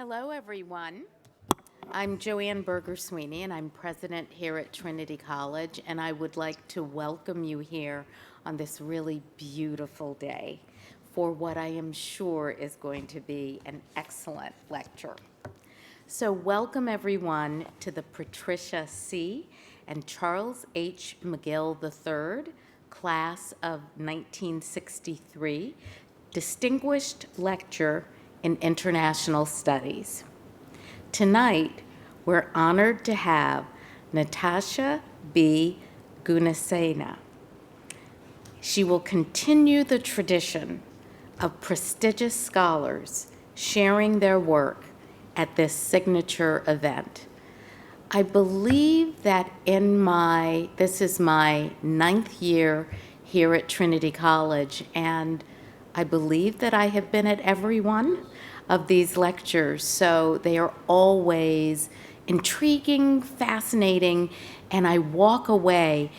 Hello, everyone. I'm Joanne Berger-Sweeney, and I'm president here at Trinity College, and I would like to welcome you here on this really beautiful day for what I am sure is going to be an excellent lecture. So welcome, everyone, to the Patricia C. and Charles H. McGill III, class of 1963, Distinguished Lecture in International Studies. Tonight, we're honored to have Natasha B. Gunasena. She will continue the tradition of prestigious scholars sharing their work at this signature event. I believe that this is my 9th year here at Trinity College, and I believe that I have been at every one of these lectures, so they are always intriguing, fascinating, and I walk away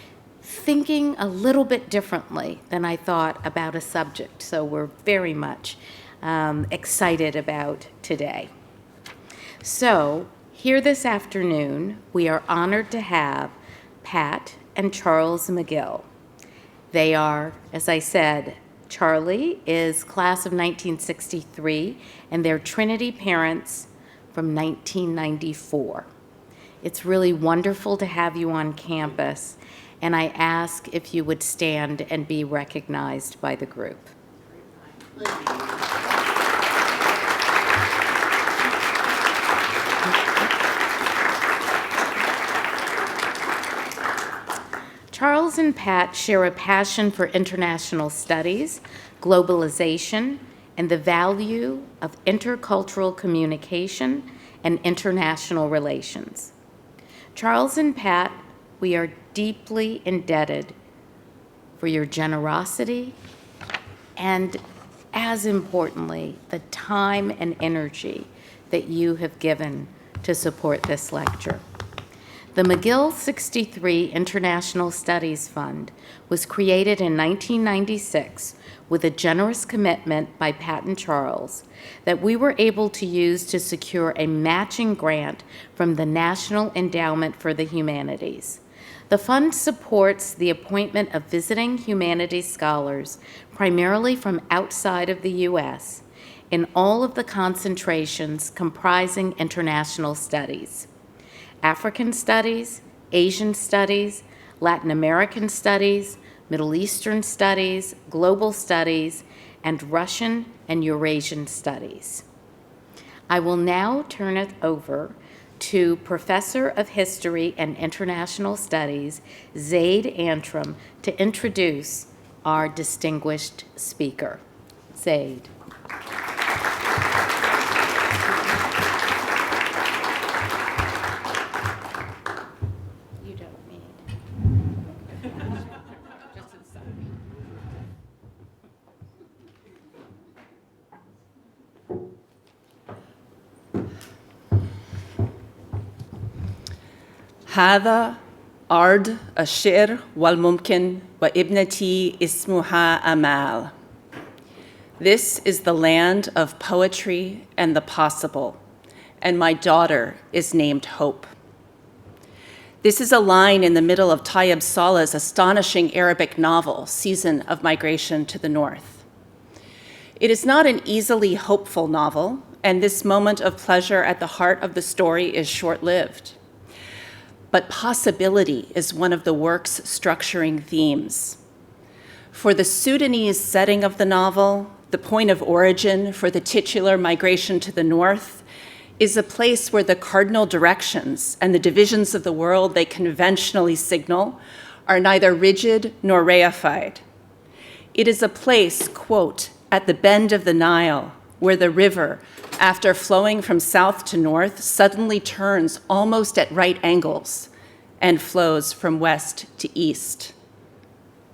thinking a little bit differently than I thought about a subject. So we're very much excited about today. So here this afternoon, we are honored to have Pat and Charles McGill. They are, as I said, Charlie is class of 1963, and they're Trinity parents from 1994. It's really wonderful to have you on campus, and I ask if you would stand and be recognized by the group. Charles and Pat share a passion for international studies, globalization, and the value of intercultural communication and international relations. Charles and Pat, we are deeply indebted for your generosity and, as importantly, the time and energy that you have given to support this lecture. The McGill 63 International Studies Fund was created in 1996 with a generous commitment by Pat and Charles that we were able to use to secure a matching grant from the National Endowment for the Humanities. The fund supports the appointment of visiting humanities scholars, primarily from outside of the U.S., in all of the concentrations comprising international studies: African studies, Asian studies, Latin American studies, Middle Eastern studies, global studies, and Russian and Eurasian studies. I will now turn it over to Professor of History and International Studies, Zaid Antrim, to introduce our distinguished speaker. Zaid. هذا أرض الشعر والممكن وابنتي اسمها أمال. This is the land of poetry and the possible, and my daughter is named Hope. This is a line in the middle of Tayyib Saleh's astonishing Arabic novel, Season of Migration to the North. It is not an easily hopeful novel, and this moment of pleasure at the heart of the story is short-lived. But possibility is one of the work's structuring themes. For the Sudanese setting of the novel, the point of origin for the titular migration to the north is a place where the cardinal directions and the divisions of the world they conventionally signal are neither rigid nor reified. It is a place, quote, at the bend of the Nile, where the river, after flowing from south to north, suddenly turns almost at right angles and flows from west to east,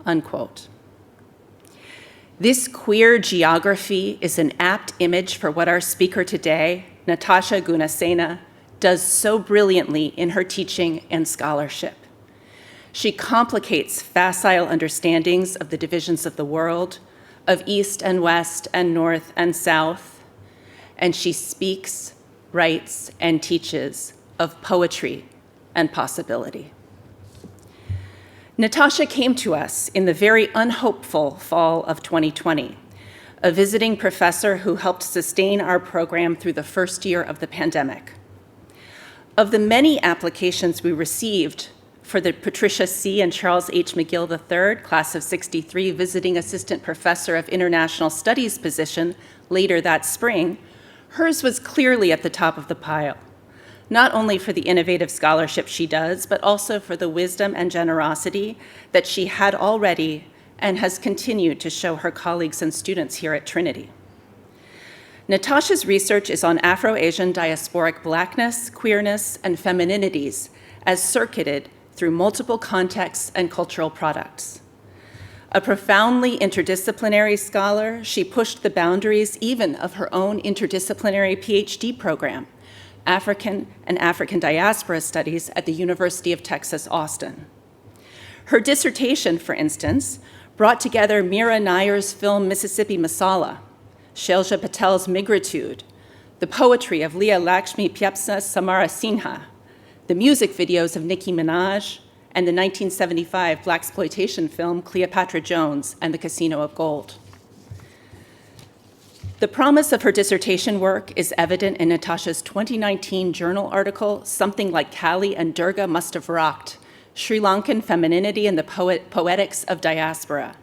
unquote. This queer geography is an apt image for what our speaker today, Natasha Gunasena, does so brilliantly in her teaching and scholarship. She complicates facile understandings of the divisions of the world, of east and west and north and south, and she speaks writes, and teaches of poetry and possibility. Natasha came to us in the very unhopeful fall of 2020, a visiting professor who helped sustain our program through the first year of the pandemic. Of the many applications we received for the Patricia C. and Charles H. McGill III, class of '63, visiting assistant professor of international studies position later that spring, hers was clearly at the top of the pile, not only for the innovative scholarship she does, but also for the wisdom and generosity that she had already and has continued to show her colleagues and students here at Trinity. Natasha's research is on Afro-Asian diasporic Blackness, queerness, and femininities as circuited through multiple contexts and cultural products. A profoundly interdisciplinary scholar, she pushed the boundaries even of her own interdisciplinary PhD program, African and African Diaspora Studies at the University of Texas, Austin. Her dissertation, for instance, brought together Mira Nair's film Mississippi Masala, Shailja Patel's Migritude, the poetry of Leah Lakshmi Pyapsa Samara Sinha, the music videos of Nicki Minaj, and the 1975 blaxploitation film Cleopatra Jones and the Casino of Gold. The promise of her dissertation work is evident in Natasha's 2019 journal article, Something Like Kali and Durga Must Have Rocked, Sri Lankan Femininity and the Poetics of Diaspora.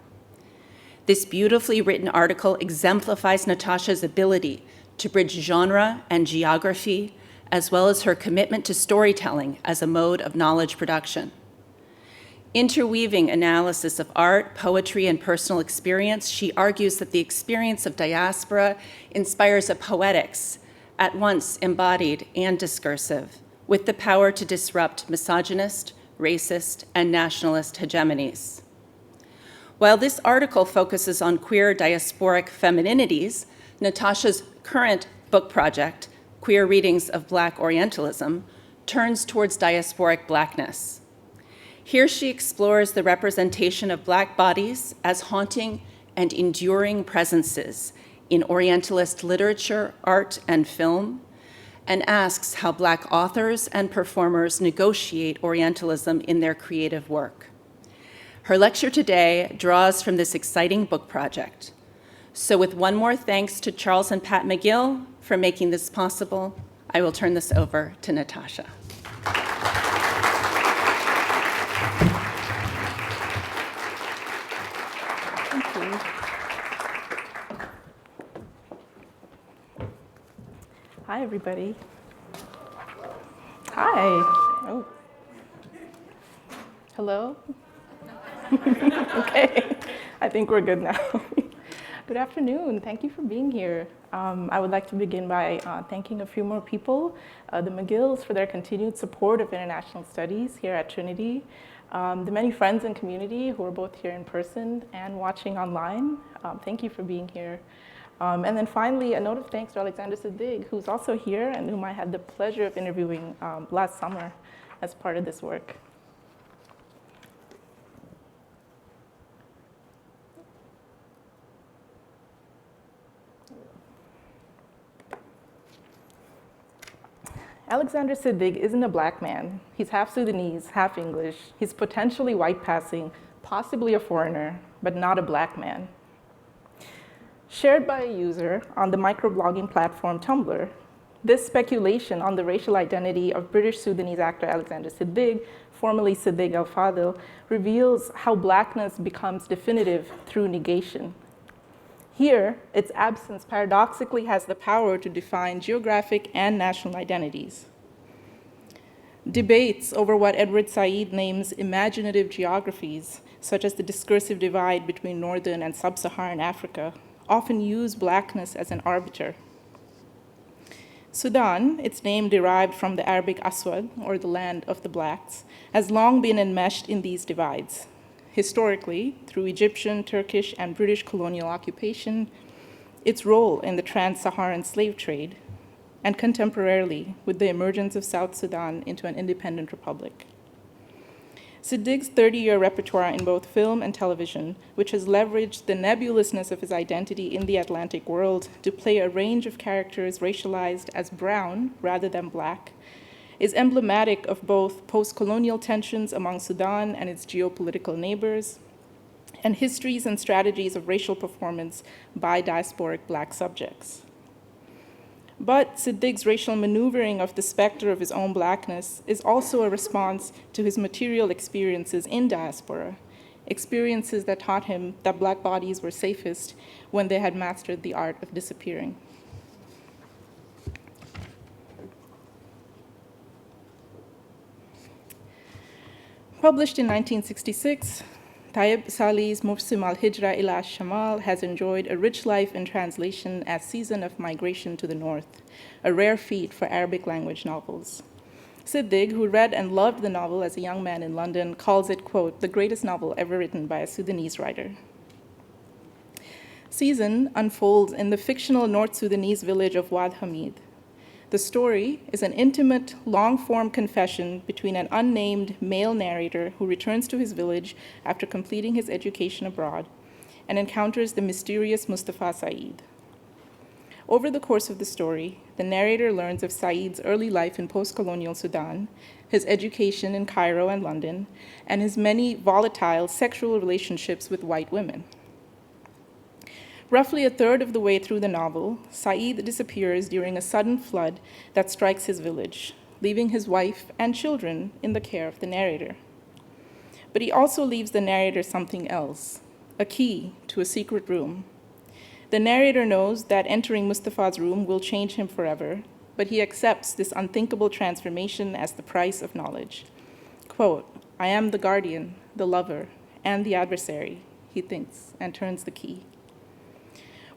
This beautifully written article exemplifies Natasha's ability to bridge genre and geography, as well as her commitment to storytelling as a mode of knowledge production. Interweaving analysis of art, poetry, and personal experience, she argues that the experience of diaspora inspires a poetics, at once embodied and discursive, with the power to disrupt misogynist, racist, and nationalist hegemonies. While this article focuses on queer diasporic femininities, Natasha's current book project, Queer Readings of Black Orientalism, turns towards diasporic Blackness. Here she explores the representation of Black bodies as haunting and enduring presences in Orientalist literature, art, and film, and asks how Black authors and performers negotiate Orientalism in their creative work. Her lecture today draws from this exciting book project. So with one more thanks to Charles and Pat McGill for making this possible, I will turn this over to Natasha. Thank you. Hi, everybody. Hi. Oh. Hello? Okay, I think we're good now. Good afternoon. Thank you for being here. I would like to begin by thanking a few more people, the McGills for their continued support of international studies here at Trinity, the many friends and community who are both here in person and watching online. Thank you for being here. And then finally, a note of thanks to Alexander Siddig, who's also here and whom I had the pleasure of interviewing last summer as part of this work. Alexander Siddig isn't a Black man. He's half Sudanese, half English. He's potentially white passing, possibly a foreigner, but not a Black man. Shared by a user on the microblogging platform Tumblr, this speculation on the racial identity of British Sudanese actor Alexander Siddig, formerly Siddig al-Fadil, reveals how Blackness becomes definitive through negation. Here, its absence paradoxically has the power to define geographic and national identities. Debates over what Edward Said names imaginative geographies, such as the discursive divide between northern and sub-Saharan Africa, often use Blackness as an arbiter. Sudan, its name derived from the Arabic Aswad, or the land of the Blacks, has long been enmeshed in these divides. Historically, through Egyptian, Turkish, and British colonial occupation, its role in the trans-Saharan slave trade, and contemporarily with the emergence of South Sudan into an independent republic. Siddig's 30-year repertoire in both film and television, which has leveraged the nebulousness of his identity in the Atlantic world to play a range of characters racialized as brown rather than black, is emblematic of both post-colonial tensions among Sudan and its geopolitical neighbors, and histories and strategies of racial performance by diasporic black subjects. But Siddig's racial maneuvering of the specter of his own blackness is also a response to his material experiences in diaspora, experiences that taught him that black bodies were safest when they had mastered the art of disappearing. Published in 1966, Tayyib Salih's Mufsim al-Hijra ila al-Shamal has enjoyed a rich life in translation as Season of Migration to the North, a rare feat for Arabic language novels. Siddig, who read and loved the novel as a young man in London, calls it, quote, the greatest novel ever written by a Sudanese writer. Season unfolds in the fictional North Sudanese village of Wad Hamid. The story is an intimate, long-form confession between an unnamed male narrator who returns to his village after completing his education abroad and encounters the mysterious Mustafa Said. Over the course of the story, the narrator learns of Said's early life in post-colonial Sudan, his education in Cairo and London, and his many volatile sexual relationships with white women. Roughly a third of the way through the novel, Said disappears during a sudden flood that strikes his village, leaving his wife and children in the care of the narrator. But he also leaves the narrator something else, a key to a secret room. The narrator knows that entering Mustafa's room will change him forever, but he accepts this unthinkable transformation as the price of knowledge. Quote, I am the guardian, the lover, and the adversary, he thinks, and turns the key.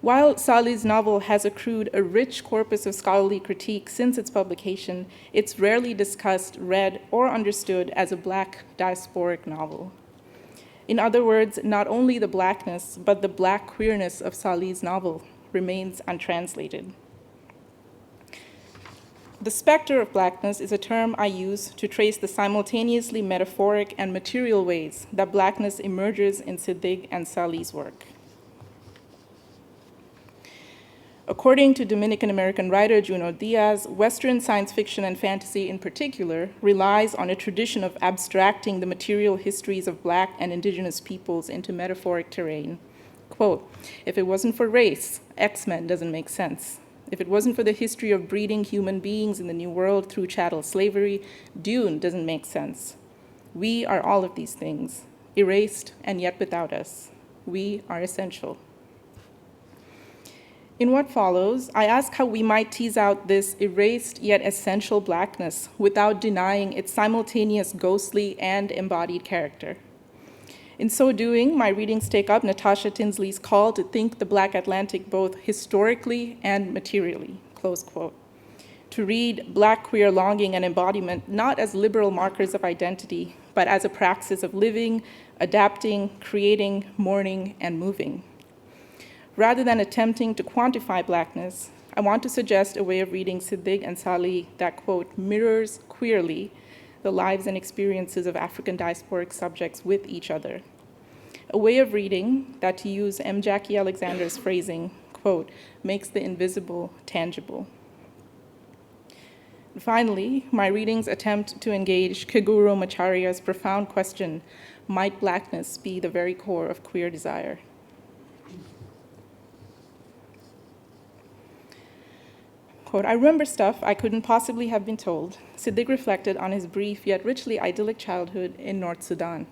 While Salih's novel has accrued a rich corpus of scholarly critique since its publication, it's rarely discussed, read, or understood as a black diasporic novel. In other words, not only the blackness, but the black queerness of Salih's novel remains untranslated. The specter of blackness is a term I use to trace the simultaneously metaphoric and material ways that blackness emerges in Siddig and Salih's work. According to Dominican-American writer Junot Diaz, Western science fiction and fantasy in particular relies on a tradition of abstracting the material histories of Black and indigenous peoples into metaphoric terrain. Quote, if it wasn't for race, X-Men doesn't make sense. If it wasn't for the history of breeding human beings in the New World through chattel slavery, Dune doesn't make sense. We are all of these things, erased and yet without us. We are essential. In what follows, I ask how we might tease out this erased yet essential blackness without denying its simultaneous ghostly and embodied character. In so doing, my readings take up Natasha Tinsley's call to think the Black Atlantic both historically and materially, close quote. To read Black queer longing and embodiment not as liberal markers of identity, but as a praxis of living, adapting, creating, mourning, and moving. Rather than attempting to quantify blackness, I want to suggest a way of reading Siddig and Salih that, quote, mirrors queerly the lives and experiences of African diasporic subjects with each other. A way of reading that, to use M. Jackie Alexander's phrasing, quote, makes the invisible tangible. And finally, my readings attempt to engage Keguro Macharya's profound question, might blackness be the very core of queer desire? Quote, I remember stuff I couldn't possibly have been told. Siddig reflected on his brief yet richly idyllic childhood in North Sudan.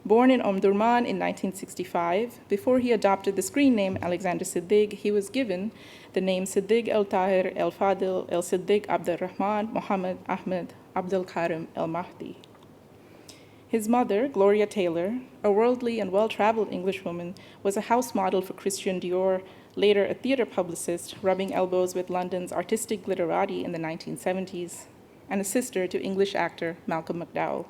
Born in Omdurman in 1965, before he adopted the screen name Alexander Siddig, he was given the name Siddig el-Tahir el-Fadil el-Siddig Abdurrahman Mohammed Ahmed Abdul Karim el-Mahdi. His mother, Gloria Taylor, a worldly and well-traveled Englishwoman, was a house model for Christian Dior, later a theater publicist, rubbing elbows with London's artistic glitterati in the 1970s, and a sister to English actor Malcolm McDowell.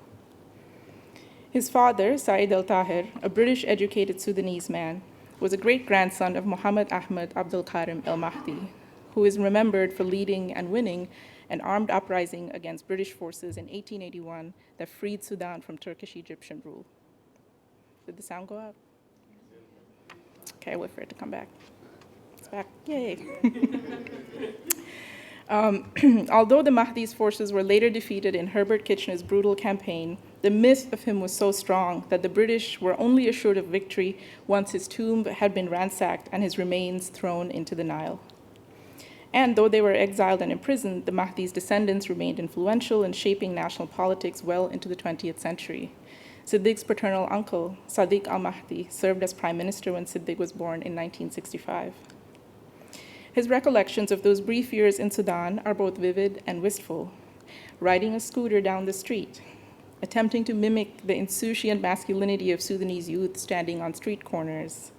His father, Said el-Tahir, a British-educated Sudanese man, was a great-grandson of Mohammed Ahmed Abdul Karim el-Mahdi, who is remembered for leading and winning an armed uprising against British forces in 1881 that freed Sudan from Turkish-Egyptian rule. Did the sound go out? Okay, I'll wait for it to come back. It's back, yay. Although the Mahdi's forces were later defeated in Herbert Kitchener's brutal campaign, the myth of him was so strong that the British were only assured of victory once his tomb had been ransacked and his remains thrown into the Nile. And though they were exiled and imprisoned, the Mahdi's descendants remained influential in shaping national politics well into the 20th century. Siddig's paternal uncle, Sadiq al-Mahdi, served as prime minister when Siddig was born in 1965. His recollections of those brief years in Sudan are both vivid and wistful. Riding a scooter down the street, attempting to mimic the insouciant masculinity of Sudanese youth standing on street corners,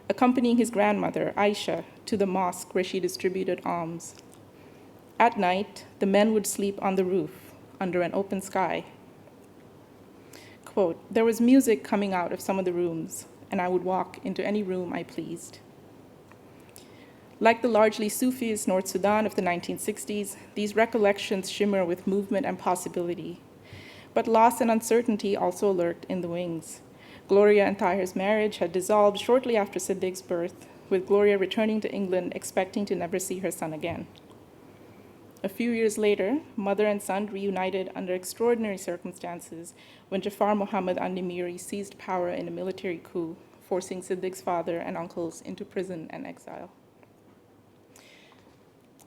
accompanying his grandmother, Aisha, to the mosque where she distributed alms. At night, the men would sleep on the roof, under an open sky. Quote, "There was music coming out of some of the rooms, and I would walk into any room I pleased." Like the largely Sufist North Sudan of the 1960s, these recollections shimmer with movement and possibility. But loss and uncertainty also lurked in the wings. Gloria and Tahir's marriage had dissolved shortly after Siddig's birth, with Gloria returning to England expecting to never see her son again. A few years later, mother and son reunited under extraordinary circumstances when Jafar Mohammed al-Nimiri seized power in a military coup, forcing Siddig's father and uncles into prison and exile.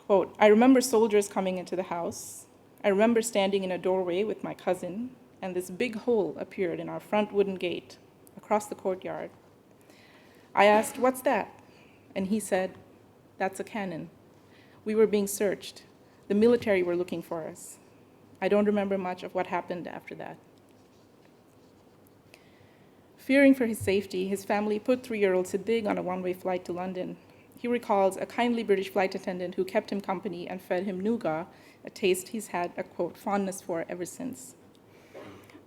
Quote, "I remember soldiers coming into the house. I remember standing in a doorway with my cousin, and this big hole appeared in our front wooden gate across the courtyard. I asked, 'What's that?' And he said, 'That's a cannon. We were being searched. The military were looking for us.' I don't remember much of what happened after that." Fearing for his safety, his family put 3-year-old Siddig on a one-way flight to London. He recalls a kindly British flight attendant who kept him company and fed him nougat, a taste he's had a, quote, "fondness for ever since."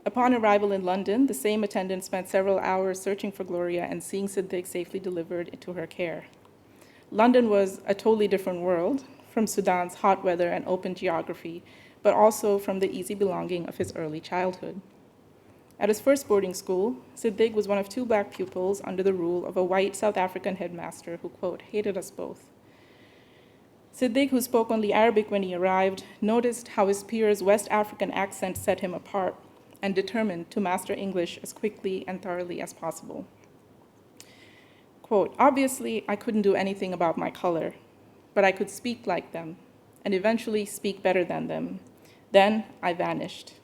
Upon arrival in London, the same attendant spent several hours searching for Gloria and seeing Siddig safely delivered into her care. London was a totally different world from Sudan's hot weather and open geography, but also from the easy belonging of his early childhood. At his first boarding school, Siddig was one of 2 Black pupils under the rule of a white South African headmaster who, quote, "hated us both." Siddig, who spoke only Arabic when he arrived, noticed how his peers' West African accent set him apart and determined to master English as quickly and thoroughly as possible. Quote, "Obviously, I couldn't do anything about my color, but I could speak like them and eventually speak better than them. Then I vanished.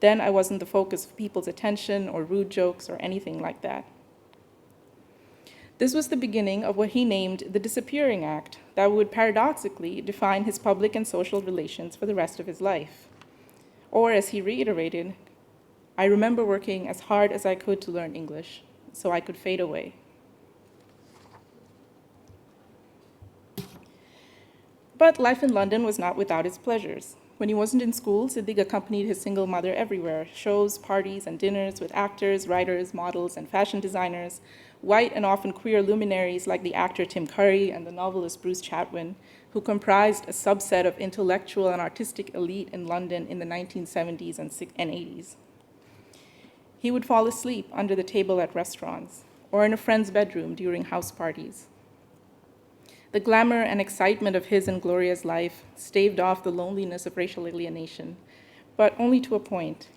Then I wasn't the focus of people's attention or rude jokes or anything like that." This was the beginning of what he named the Disappearing Act that would paradoxically define his public and social relations for the rest of his life. Or, as he reiterated, "I remember working as hard as I could to learn English so I could fade away." But life in London was not without its pleasures. When he wasn't in school, Siddig accompanied his single mother everywhere, shows, parties, and dinners with actors, writers, models, and fashion designers, white and often queer luminaries like the actor Tim Curry and the novelist Bruce Chatwin, who comprised a subset of intellectual and artistic elite in London in the 1970s and 80s. He would fall asleep under the table at restaurants or in a friend's bedroom during house parties. The glamour and excitement of his and Gloria's life staved off the loneliness of racial alienation, but only to a point.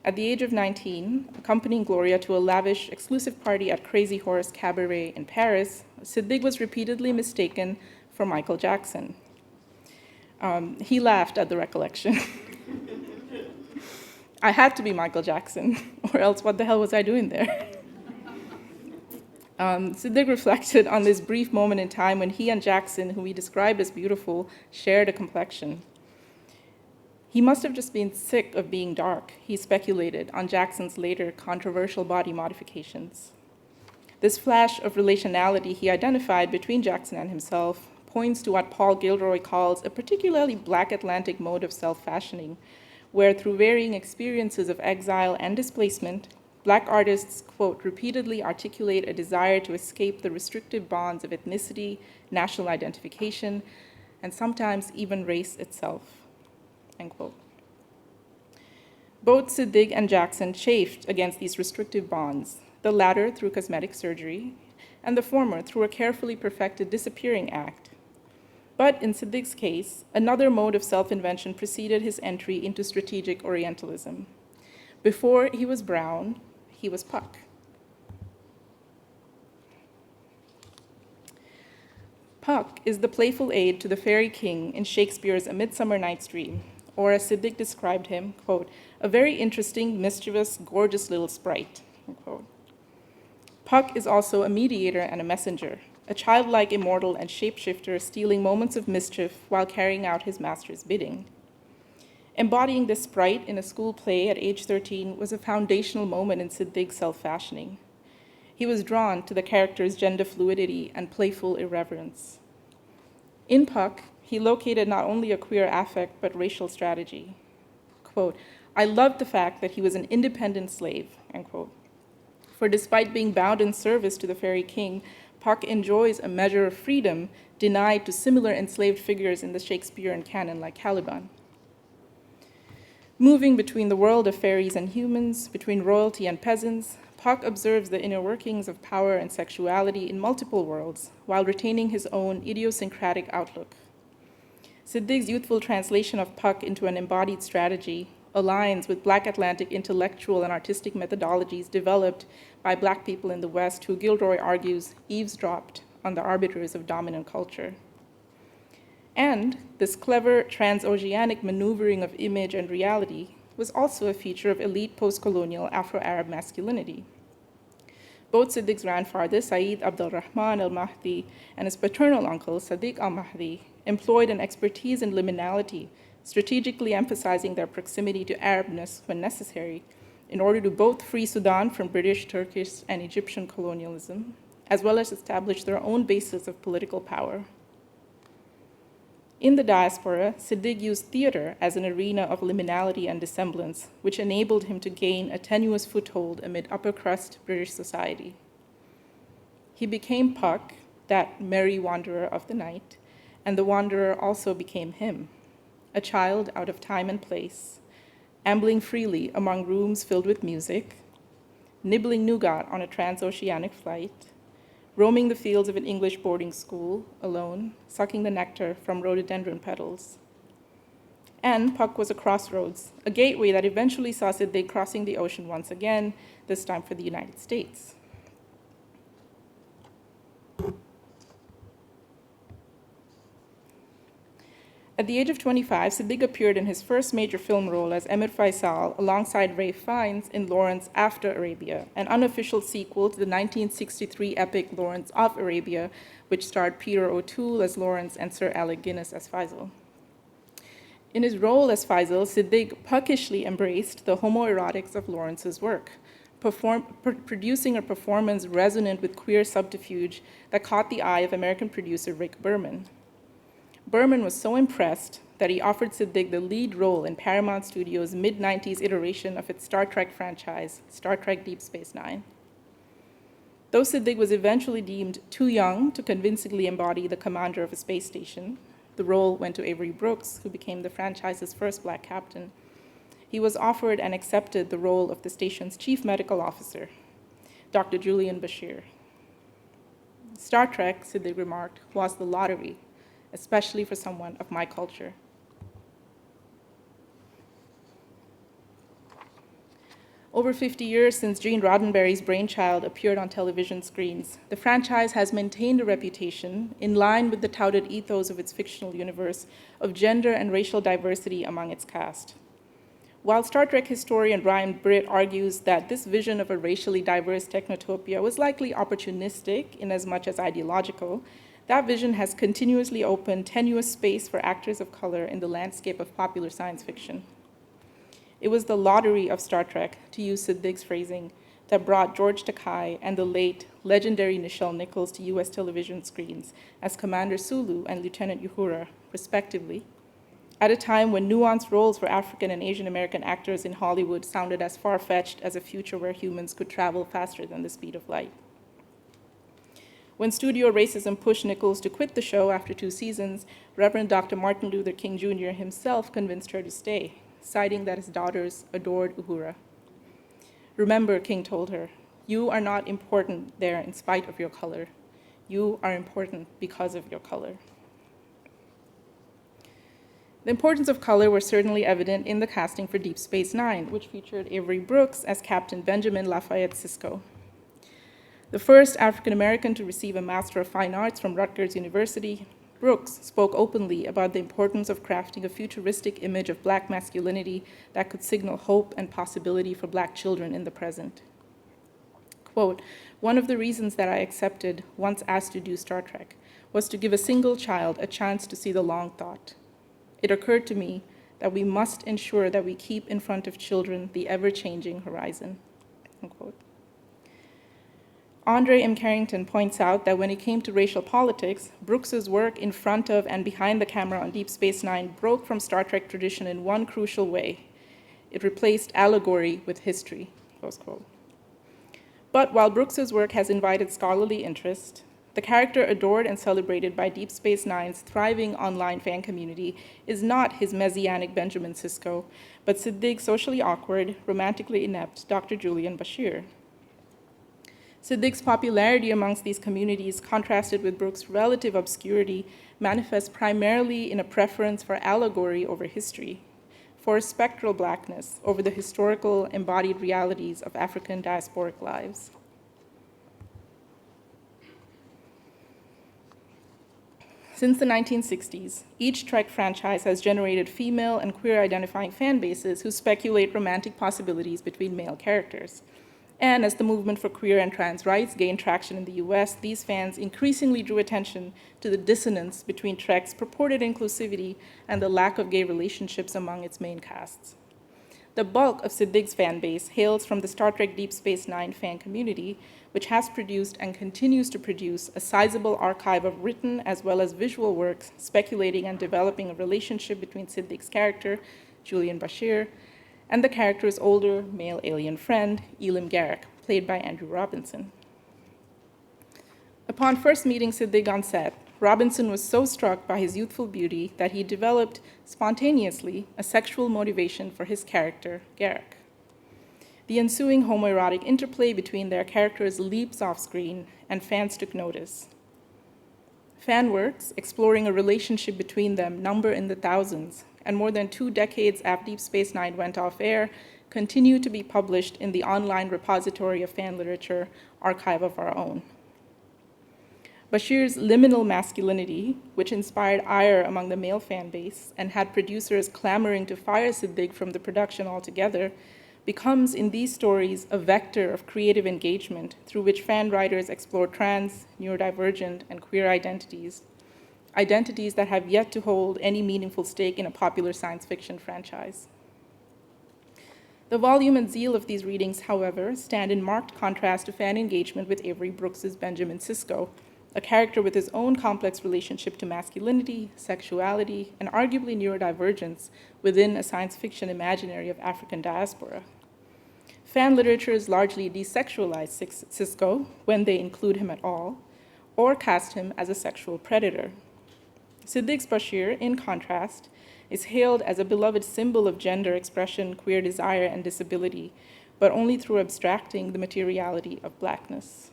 At the age of 19, accompanying Gloria to a lavish, exclusive party at Crazy Horse Cabaret in Paris, Siddig was repeatedly mistaken for Michael Jackson. He laughed at the recollection. "I had to be Michael Jackson, or else what the hell was I doing there?" Siddig reflected on this brief moment in time when he and Jackson, whom he described as beautiful, shared a complexion. He must have just been sick of being dark, he speculated on Jackson's later controversial body modifications. This flash of relationality he identified between Jackson and himself points to what Paul Gilroy calls a particularly Black Atlantic mode of self-fashioning, where through varying experiences of exile and displacement, Black artists, quote, "repeatedly articulate a desire to escape the restrictive bonds of ethnicity, national identification, and sometimes even race itself." end quote. Both Siddig and Jackson chafed against these restrictive bonds, the latter through cosmetic surgery, and the former through a carefully perfected disappearing act. But in Siddig's case, another mode of self-invention preceded his entry into strategic Orientalism. Before he was Brown, he was Puck. Puck is the playful aide to the fairy king in Shakespeare's A Midsummer Night's Dream, or as Siddig described him, quote, a very interesting, mischievous, gorgeous little sprite, unquote. Puck is also a mediator and a messenger, a childlike immortal and shapeshifter stealing moments of mischief while carrying out his master's bidding. Embodying this sprite in a school play at age 13 was a foundational moment in Siddig's self-fashioning. He was drawn to the character's gender fluidity and playful irreverence. In Puck, he located not only a queer affect, but racial strategy. Quote, I loved the fact that he was an independent slave, end quote. For despite being bound in service to the fairy king, Puck enjoys a measure of freedom denied to similar enslaved figures in the Shakespearean canon like Caliban. Moving between the world of fairies and humans, between royalty and peasants, Puck observes the inner workings of power and sexuality in multiple worlds while retaining his own idiosyncratic outlook. Siddig's youthful translation of Puck into an embodied strategy aligns with Black Atlantic intellectual and artistic methodologies developed by Black people in the West who, Gilroy argues, eavesdropped on the arbiters of dominant culture. And this clever transoceanic maneuvering of image and reality was also a feature of elite post-colonial Afro-Arab masculinity. Both Siddig's grandfather, Saeed Abdul Rahman al-Mahdi, and his paternal uncle, Sadiq al-Mahdi, employed an expertise in liminality, strategically emphasizing their proximity to Arabness when necessary, in order to both free Sudan from British, Turkish, and Egyptian colonialism, as well as establish their own basis of political power. In the diaspora, Siddig used theater as an arena of liminality and dissemblance, which enabled him to gain a tenuous foothold amid upper-crust British society. He became Puck, that merry wanderer of the night, and the wanderer also became him, a child out of time and place, ambling freely among rooms filled with music, nibbling nougat on a transoceanic flight, roaming the fields of an English boarding school alone, sucking the nectar from rhododendron petals. And Puck was a crossroads, a gateway that eventually saw Siddig crossing the ocean once again, this time for the United States. At the age of 25, Siddig appeared in his first major film role as Emir Faisal alongside Ralph Fiennes in Lawrence After Arabia, an unofficial sequel to the 1963 epic Lawrence of Arabia, which starred Peter O'Toole as Lawrence and Sir Alec Guinness as Faisal. In his role as Faisal, Siddig puckishly embraced the homoerotics of Lawrence's work, producing a performance resonant with queer subterfuge that caught the eye of American producer Rick Berman. Berman was so impressed that he offered Siddig the lead role in Paramount Studios' mid-90s iteration of its Star Trek franchise, Star Trek Deep Space Nine. Though Siddig was eventually deemed too young to convincingly embody the commander of a space station, the role went to Avery Brooks, who became the franchise's first Black captain. He was offered and accepted the role of the station's chief medical officer, Dr. Julian Bashir. Star Trek, Siddig remarked, was the lottery, especially for someone of my culture. Over 50 years since Gene Roddenberry's brainchild appeared on television screens, the franchise has maintained a reputation, in line with the touted ethos of its fictional universe, of gender and racial diversity among its cast. While Star Trek historian Brian Britt argues that this vision of a racially diverse technotopia was likely opportunistic in as much as ideological, that vision has continuously opened tenuous space for actors of color in the landscape of popular science fiction. It was the lottery of Star Trek, to use Siddig's phrasing, that brought George Takei and the late, legendary Nichelle Nichols to U.S. television screens as Commander Sulu and Lieutenant Uhura, respectively, at a time when nuanced roles for African and Asian American actors in Hollywood sounded as far-fetched as a future where humans could travel faster than the speed of light. When studio racism pushed Nichols to quit the show after 2 seasons, Reverend Dr. Martin Luther King Jr. himself convinced her to stay, citing that his daughters adored Uhura. "Remember," King told her, "you are not important there in spite of your color. You are important because of your color." The importance of color was certainly evident in the casting for Deep Space Nine, which featured Avery Brooks as Captain Benjamin Lafayette Sisko. The first African American to receive a Master of Fine Arts from Rutgers University, Brooks spoke openly about the importance of crafting a futuristic image of Black masculinity that could signal hope and possibility for Black children in the present. Quote, "One of the reasons that I accepted, once asked to do Star Trek, was to give a single child a chance to see the long thought. It occurred to me that we must ensure that we keep in front of children the ever-changing horizon." Unquote. Andre M. Carrington points out that when it came to racial politics, Brooks's work in front of and behind the camera on Deep Space Nine broke from Star Trek tradition in one crucial way. It replaced allegory with history, close quote. But while Brooks's work has invited scholarly interest, the character adored and celebrated by Deep Space Nine's thriving online fan community is not his messianic Benjamin Sisko, but Siddig's socially awkward, romantically inept Dr. Julian Bashir. Siddig's popularity amongst these communities, contrasted with Brooks' relative obscurity, manifests primarily in a preference for allegory over history, for spectral Blackness over the historical embodied realities of African diasporic lives. Since the 1960s, each Trek franchise has generated female and queer-identifying fan bases who speculate romantic possibilities between male characters. And as the movement for queer and trans rights gained traction in the US, these fans increasingly drew attention to the dissonance between Trek's purported inclusivity and the lack of gay relationships among its main casts. The bulk of Siddig's fan base hails from the Star Trek Deep Space Nine fan community, which has produced and continues to produce a sizable archive of written as well as visual works speculating and developing a relationship between Siddig's character, Julian Bashir, and the character's older male alien friend, Elim Garak, played by Andrew Robinson. Upon first meeting Siddig on set, Robinson was so struck by his youthful beauty that he developed spontaneously a sexual motivation for his character, Garak. The ensuing homoerotic interplay between their characters leaps off screen, and fans took notice. Fan works exploring a relationship between them number in the thousands, and more than 2 decades after Deep Space Nine went off air, continue to be published in the online repository of fan literature, Archive of Our Own. Bashir's liminal masculinity, which inspired ire among the male fan base and had producers clamoring to fire Siddig from the production altogether, becomes in these stories a vector of creative engagement through which fan writers explore trans, neurodivergent, and queer identities that have yet to hold any meaningful stake in a popular science fiction franchise. The volume and zeal of these readings, however, stand in marked contrast to fan engagement with Avery Brooks's Benjamin Sisko, a character with his own complex relationship to masculinity, sexuality, and arguably neurodivergence within a science fiction imaginary of African diaspora. Fan literatures largely desexualize Sisko when they include him at all, or cast him as a sexual predator. Siddig's Bashir, in contrast, is hailed as a beloved symbol of gender expression, queer desire, and disability, but only through abstracting the materiality of Blackness.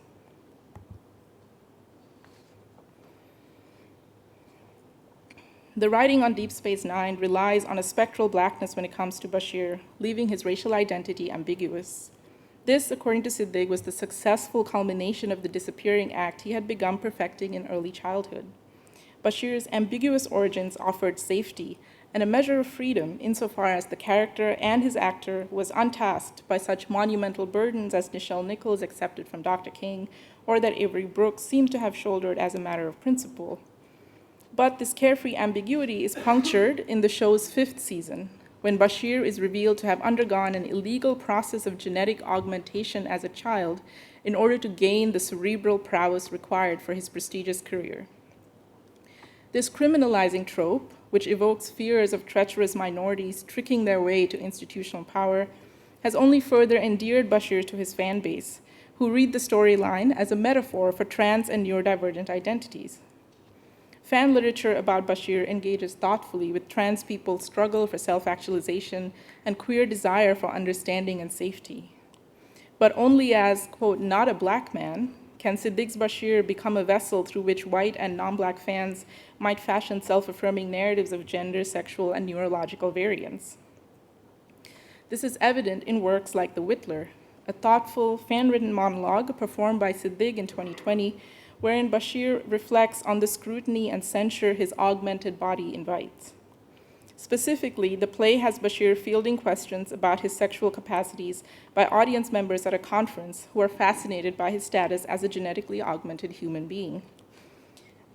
The writing on Deep Space Nine relies on a spectral Blackness when it comes to Bashir, leaving his racial identity ambiguous. This, according to Siddig, was the successful culmination of the disappearing act he had begun perfecting in early childhood. Bashir's ambiguous origins offered safety and a measure of freedom insofar as the character and his actor was untasked by such monumental burdens as Nichelle Nichols accepted from Dr. King, or that Avery Brooks seemed to have shouldered as a matter of principle. But this carefree ambiguity is punctured in the show's 5th season, when Bashir is revealed to have undergone an illegal process of genetic augmentation as a child in order to gain the cerebral prowess required for his prestigious career. This criminalizing trope, which evokes fears of treacherous minorities tricking their way to institutional power, has only further endeared Bashir to his fan base, who read the storyline as a metaphor for trans and neurodivergent identities. Fan literature about Bashir engages thoughtfully with trans people's struggle for self-actualization and queer desire for understanding and safety. But only as, quote, not a Black man, can Siddig's Bashir become a vessel through which white and non-Black fans might fashion self-affirming narratives of gender, sexual, and neurological variance. This is evident in works like The Whittler, a thoughtful, fan-written monologue performed by Siddig in 2020, wherein Bashir reflects on the scrutiny and censure his augmented body invites. Specifically, the play has Bashir fielding questions about his sexual capacities by audience members at a conference who are fascinated by his status as a genetically augmented human being.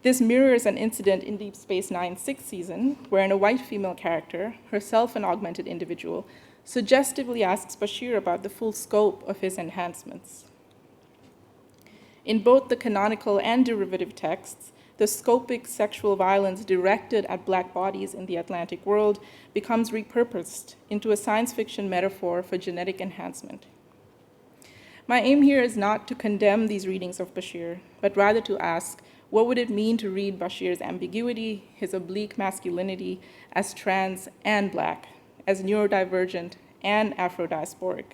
This mirrors an incident in Deep Space Nine's sixth season, wherein a white female character, herself an augmented individual, suggestively asks Bashir about the full scope of his enhancements. In both the canonical and derivative texts, the scopic sexual violence directed at Black bodies in the Atlantic world becomes repurposed into a science fiction metaphor for genetic enhancement. My aim here is not to condemn these readings of Bashir, but rather to ask, what would it mean to read Bashir's ambiguity, his oblique masculinity, as trans and Black, as neurodivergent and Afro-diasporic?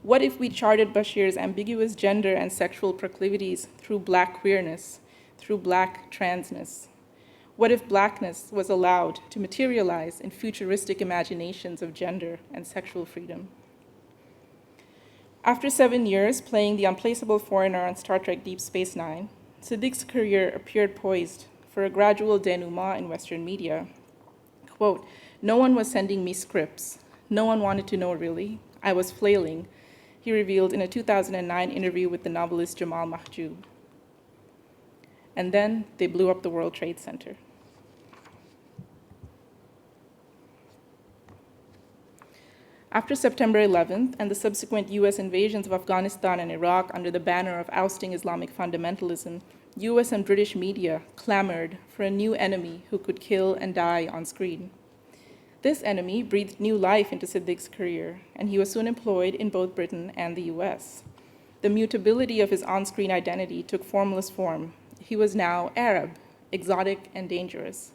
What if we charted Bashir's ambiguous gender and sexual proclivities through Black queerness, through Black transness? What if Blackness was allowed to materialize in futuristic imaginations of gender and sexual freedom? After 7 years playing the unplaceable foreigner on Star Trek Deep Space Nine, Siddig's career appeared poised for a gradual denouement in Western media. Quote, "No one was sending me scripts. No one wanted to know really. I was flailing," he revealed in a 2009 interview with the novelist Jamal Mahjoub. And then they blew up the World Trade Center. After September 11th and the subsequent US invasions of Afghanistan and Iraq under the banner of ousting Islamic fundamentalism, US and British media clamored for a new enemy who could kill and die on screen. This enemy breathed new life into Siddig's career, and he was soon employed in both Britain and the US. The mutability of his on-screen identity took formless form. He was now Arab, exotic, and dangerous.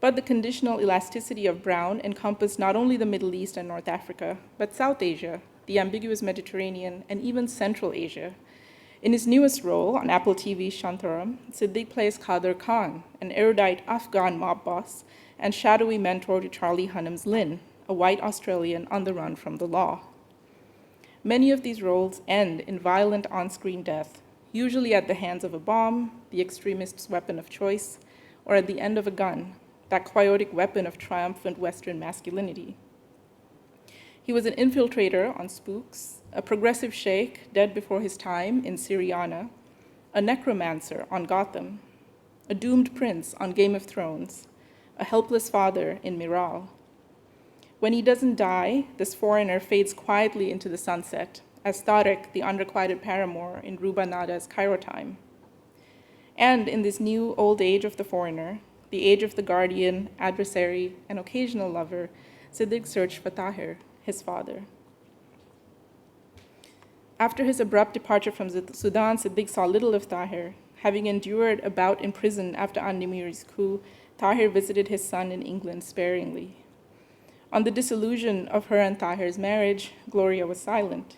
But the conditional elasticity of Brown encompassed not only the Middle East and North Africa, but South Asia, the ambiguous Mediterranean, and even Central Asia. In his newest role on Apple TV's Shantaram, Siddig plays Qadir Khan, an erudite Afghan mob boss and shadowy mentor to Charlie Hunnam's Lynn, a white Australian on the run from the law. Many of these roles end in violent on-screen death, usually at the hands of a bomb, the extremist's weapon of choice, or at the end of a gun, that quixotic weapon of triumphant Western masculinity. He was an infiltrator on Spooks, a progressive sheikh dead before his time in Syriana, a necromancer on Gotham, a doomed prince on Game of Thrones, a helpless father in Miral. When he doesn't die, this foreigner fades quietly into the sunset, as Tariq, the unrequited paramour in Ruba Nada's Cairo Time. And in this new old age of the foreigner, the age of the guardian, adversary, and occasional lover, Siddig searched for Tahir, his father. After his abrupt departure from Sudan, Siddig saw little of Tahir. Having endured a bout in prison after An-Nimiri's coup, Tahir visited his son in England sparingly. On the dissolution of her and Tahir's marriage, Gloria was silent,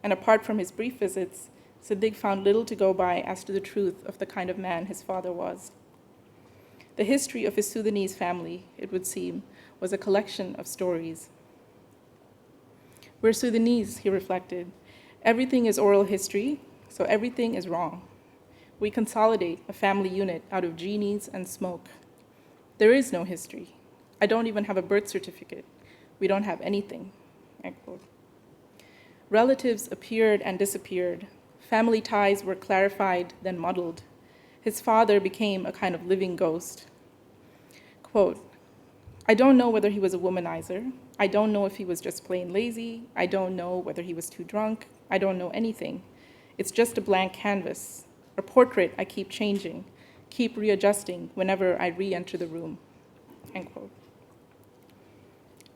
and apart from his brief visits, Siddig found little to go by as to the truth of the kind of man his father was. The history of his Sudanese family, it would seem, was a collection of stories. "We're Sudanese," he reflected. "Everything is oral history, so everything is wrong. We consolidate a family unit out of genies and smoke. There is no history. I don't even have a birth certificate. We don't have anything." End quote. Relatives appeared and disappeared. Family ties were clarified, then muddled. His father became a kind of living ghost. Quote, "I don't know whether he was a womanizer. I don't know if he was just plain lazy. I don't know whether he was too drunk. I don't know anything. It's just a blank canvas, a portrait I keep changing, keep readjusting whenever I re-enter the room." End quote.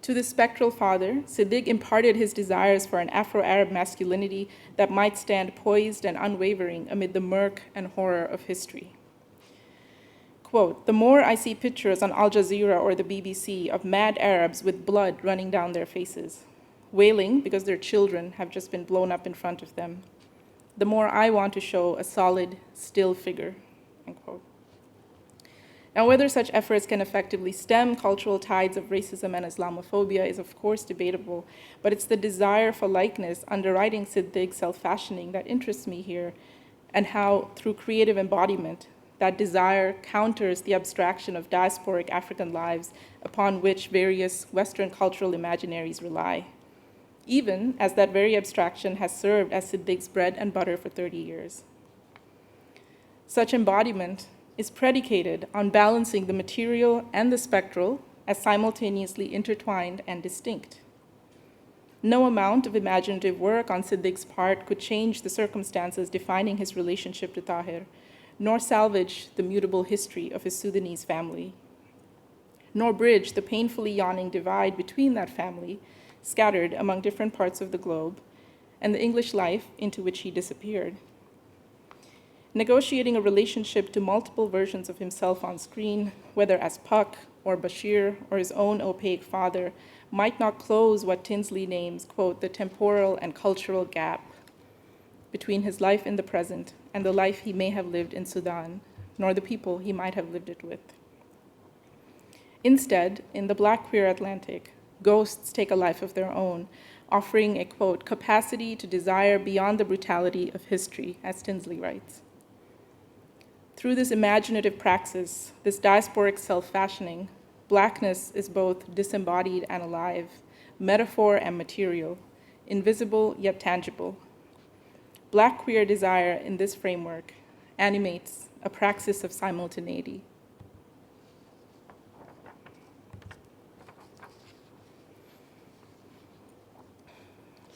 To the spectral father, Siddig imparted his desires for an Afro-Arab masculinity that might stand poised and unwavering amid the murk and horror of history. Quote, "The more I see pictures on Al Jazeera or the BBC of mad Arabs with blood running down their faces, wailing because their children have just been blown up in front of them, the more I want to show a solid, still figure," end quote. Now, whether such efforts can effectively stem cultural tides of racism and Islamophobia is of course debatable, but it's the desire for likeness underwriting Siddig's self-fashioning that interests me here, and how, through creative embodiment, that desire counters the abstraction of diasporic African lives upon which various Western cultural imaginaries rely, even as that very abstraction has served as Siddig's bread and butter for 30 years. Such embodiment is predicated on balancing the material and the spectral as simultaneously intertwined and distinct. No amount of imaginative work on Siddig's part could change the circumstances defining his relationship to Tahir, nor salvage the mutable history of his Sudanese family, nor bridge the painfully yawning divide between that family, scattered among different parts of the globe, and the English life into which he disappeared. Negotiating a relationship to multiple versions of himself on screen, whether as Puck or Bashir or his own opaque father, might not close what Tinsley names, quote, "the temporal and cultural gap" between his life in the present and the life he may have lived in Sudan, nor the people he might have lived it with. Instead, in the Black queer Atlantic, ghosts take a life of their own, offering a, quote, "capacity to desire beyond the brutality of history," as Tinsley writes. Through this imaginative praxis, this diasporic self-fashioning, Blackness is both disembodied and alive, metaphor and material, invisible yet tangible. Black queer desire in this framework animates a praxis of simultaneity.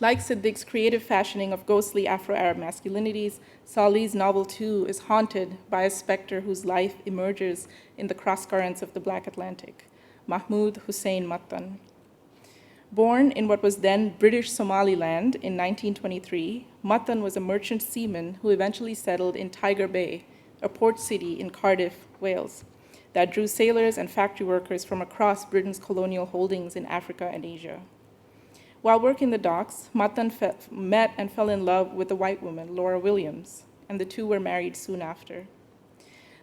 Like Siddig's creative fashioning of ghostly Afro-Arab masculinities, Salih's novel too is haunted by a specter whose life emerges in the cross-currents of the Black Atlantic, Mahmoud Hussein Mattan. Born in what was then British Somaliland in 1923, Mattan was a merchant seaman who eventually settled in Tiger Bay, a port city in Cardiff, Wales, that drew sailors and factory workers from across Britain's colonial holdings in Africa and Asia. While working the docks, Mattan met and fell in love with a white woman, Laura Williams, and the two were married soon after.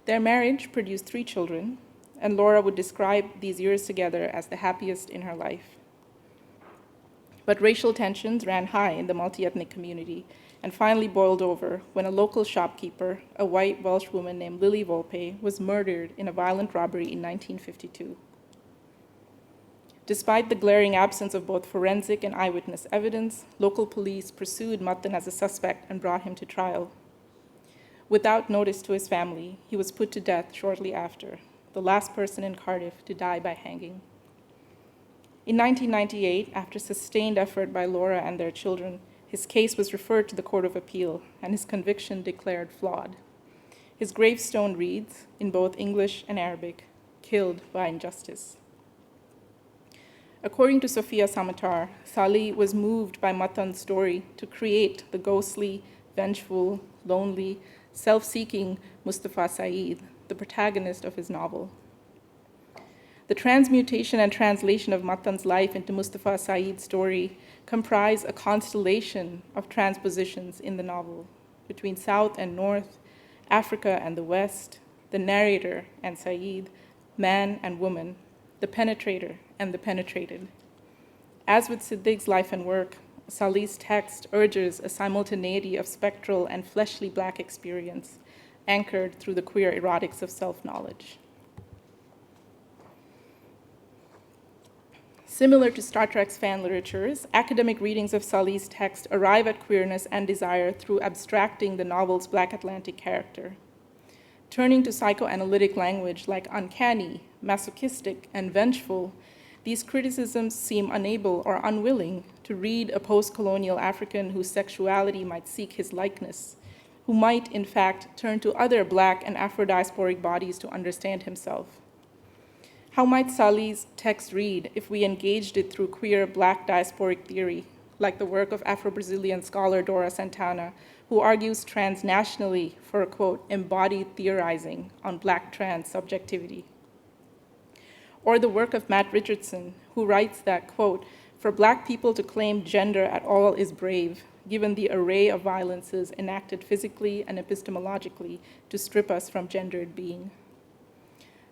Their marriage produced 3 children, and Laura would describe these years together as the happiest in her life. But racial tensions ran high in the multi-ethnic community and finally boiled over when a local shopkeeper, a white Welsh woman named Lily Volpe, was murdered in a violent robbery in 1952. Despite the glaring absence of both forensic and eyewitness evidence, local police pursued Mattan as a suspect and brought him to trial. Without notice to his family, he was put to death shortly after, the last person in Cardiff to die by hanging. In 1998, after sustained effort by Laura and their children, his case was referred to the Court of Appeal and his conviction declared flawed. His gravestone reads, in both English and Arabic, "Killed by injustice." According to Sophia Samatar, Salih was moved by Mattan's story to create the ghostly, vengeful, lonely, self-seeking Mustafa Saeed, the protagonist of his novel. The transmutation and translation of Mattan's life into Mustafa Saeed's story comprise a constellation of transpositions in the novel between South and North, Africa and the West, the narrator and Saeed, man and woman, the penetrator and the penetrated. As with Siddig's life and work, Salih's text urges a simultaneity of spectral and fleshly Black experience, anchored through the queer erotics of self-knowledge. Similar to Star Trek's fan literatures, academic readings of Salih's text arrive at queerness and desire through abstracting the novel's Black Atlantic character. Turning to psychoanalytic language like uncanny, masochistic, and vengeful, these criticisms seem unable or unwilling to read a post-colonial African whose sexuality might seek his likeness, who might, in fact, turn to other Black and Afro-diasporic bodies to understand himself. How might Salih's text read if we engaged it through queer Black diasporic theory, like the work of Afro-Brazilian scholar Dora Santana, who argues transnationally for, quote, embodied theorizing on Black trans subjectivity? Or the work of Matt Richardson, who writes that, quote, for Black people to claim gender at all is brave, given the array of violences enacted physically and epistemologically to strip us from gendered being.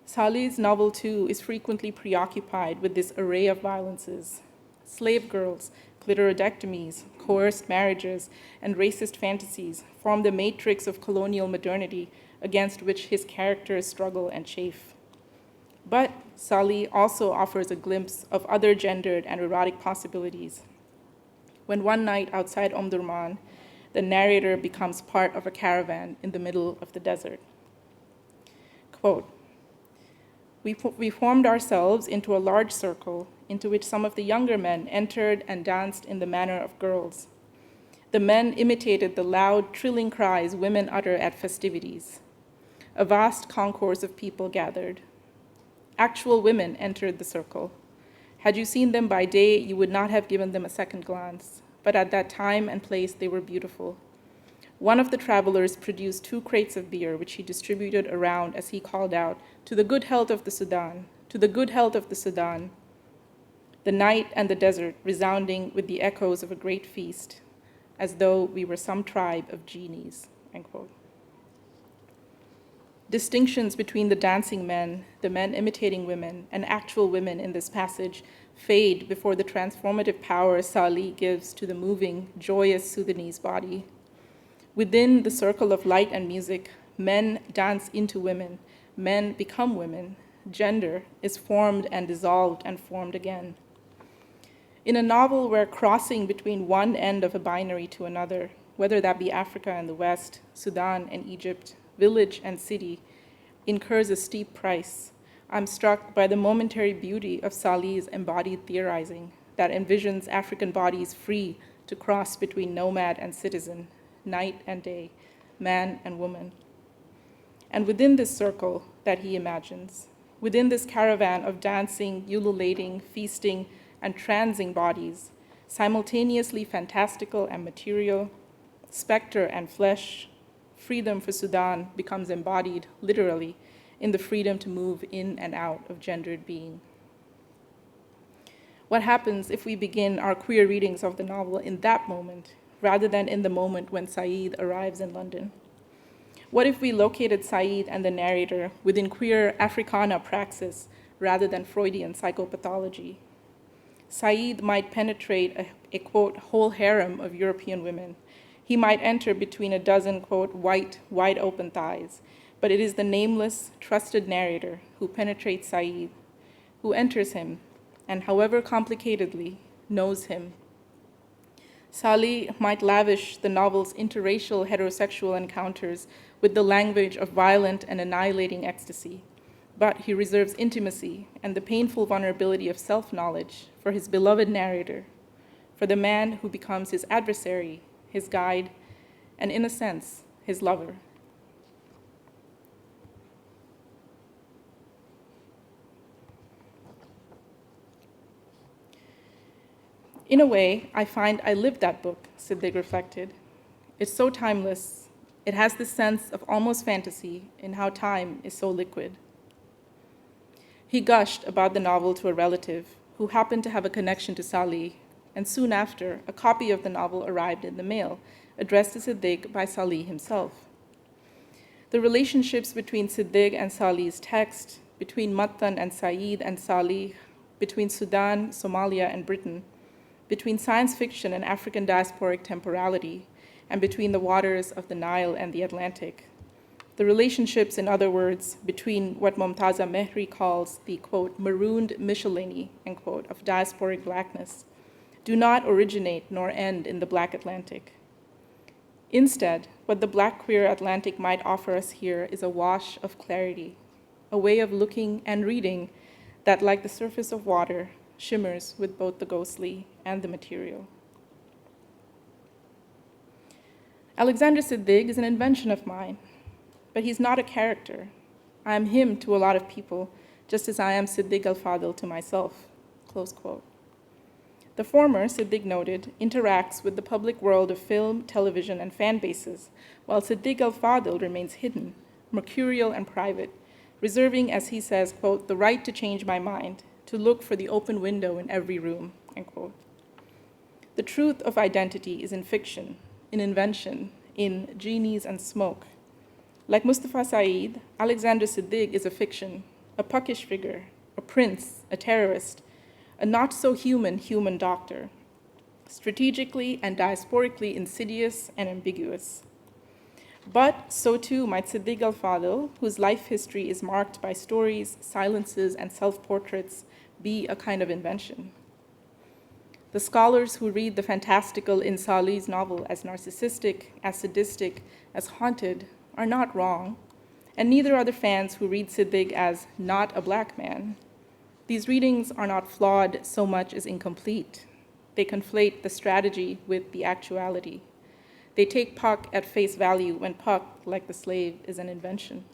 Salih's novel, too, is frequently preoccupied with this array of violences. Slave girls, clitoridectomies, coerced marriages, and racist fantasies form the matrix of colonial modernity against which his characters struggle and chafe. But Salih also offers a glimpse of other gendered and erotic possibilities. When one night outside Omdurman, the narrator becomes part of a caravan in the middle of the desert. Quote, we formed ourselves into a large circle into which some of the younger men entered and danced in the manner of girls. The men imitated the loud, trilling cries women utter at festivities. A vast concourse of people gathered. Actual women entered the circle. Had you seen them by day, you would not have given them a second glance, but at that time and place, they were beautiful. One of the travelers produced 2 crates of beer, which he distributed around as he called out, to the good health of the Sudan, to the good health of the Sudan. The night and the desert resounding with the echoes of a great feast, as though we were some tribe of genies, end quote. Distinctions between the dancing men, the men imitating women, and actual women in this passage fade before the transformative power Salih gives to the moving, joyous Sudanese body. Within the circle of light and music, men dance into women, men become women, gender is formed and dissolved and formed again. In a novel where crossing between one end of a binary to another, whether that be Africa and the West, Sudan and Egypt, village and city, incurs a steep price, I'm struck by the momentary beauty of Salih's embodied theorizing that envisions African bodies free to cross between nomad and citizen, night and day, man and woman. And within this circle that he imagines, within this caravan of dancing, ululating, feasting, and transing bodies, simultaneously fantastical and material, specter and flesh, freedom for Sudan becomes embodied, literally, in the freedom to move in and out of gendered being. What happens if we begin our queer readings of the novel in that moment, rather than in the moment when Saeed arrives in London? What if we located Saeed and the narrator within queer Africana praxis rather than Freudian psychopathology? Saeed might penetrate a quote, whole harem of European women. He might enter between a dozen, quote, white, wide open thighs, but it is the nameless, trusted narrator who penetrates Saeed, who enters him, and however complicatedly, knows him. Salih might lavish the novel's interracial heterosexual encounters with the language of violent and annihilating ecstasy, but he reserves intimacy and the painful vulnerability of self-knowledge for his beloved narrator, for the man who becomes his adversary, his guide, and in a sense, his lover. In a way, I find I lived that book, Siddig reflected. It's so timeless. It has this sense of almost fantasy in how time is so liquid. He gushed about the novel to a relative who happened to have a connection to Salih, and soon after, a copy of the novel arrived in the mail, addressed to Siddig by Salih himself. The relationships between Siddig and Salih's text, between Mattan and Saeed and Salih, between Sudan, Somalia, and Britain, between science fiction and African diasporic temporality, and between the waters of the Nile and the Atlantic. The relationships, in other words, between what Momtaza Mehri calls the, quote, marooned miscellany, end quote, of diasporic Blackness, do not originate nor end in the Black Atlantic. Instead, what the Black queer Atlantic might offer us here is a wash of clarity, a way of looking and reading that, like the surface of water, shimmers with both the ghostly and the material. Alexander Siddig is an invention of mine, but he's not a character. I am him to a lot of people, just as I am Siddig al-Fadil to myself, close quote. The former, Siddig noted, interacts with the public world of film, television, and fan bases, while Siddig al-Fadil remains hidden, mercurial and private, reserving, as he says, quote, the right to change my mind, to look for the open window in every room, end quote. The truth of identity is in fiction, in invention, in genies and smoke. Like Mustafa Saeed, Alexander Siddig is a fiction, a puckish figure, a prince, a terrorist, a not-so-human human doctor, strategically and diasporically insidious and ambiguous. But so too might Siddig al-Fadil, whose life history is marked by stories, silences, and self-portraits, be a kind of invention. The scholars who read the fantastical in Salih's novel as narcissistic, as sadistic, as haunted, are not wrong, and neither are the fans who read Siddig as not a black man. These readings are not flawed so much as incomplete. They conflate the strategy with the actuality. They take Puck at face value when Puck, like the slave, is an invention.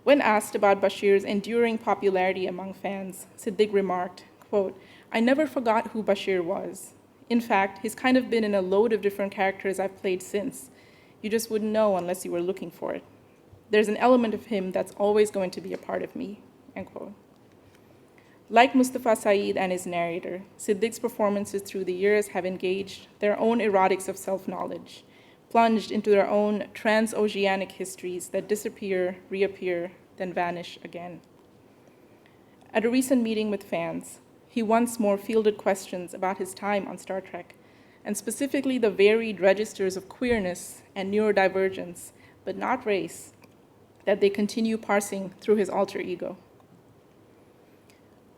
When asked about Bashir's enduring popularity among fans, Siddig remarked, quote, I never forgot who Bashir was. In fact, he's kind of been in a load of different characters I've played since. You just wouldn't know unless you were looking for it. There's an element of him that's always going to be a part of me, end quote. Like Mustafa Saeed and his narrator, Siddig's performances through the years have engaged their own erotics of self-knowledge, plunged into their own transoceanic histories that disappear, reappear, then vanish again. At a recent meeting with fans, he once more fielded questions about his time on Star Trek, and specifically the varied registers of queerness and neurodivergence, but not race, that they continue parsing through his alter ego.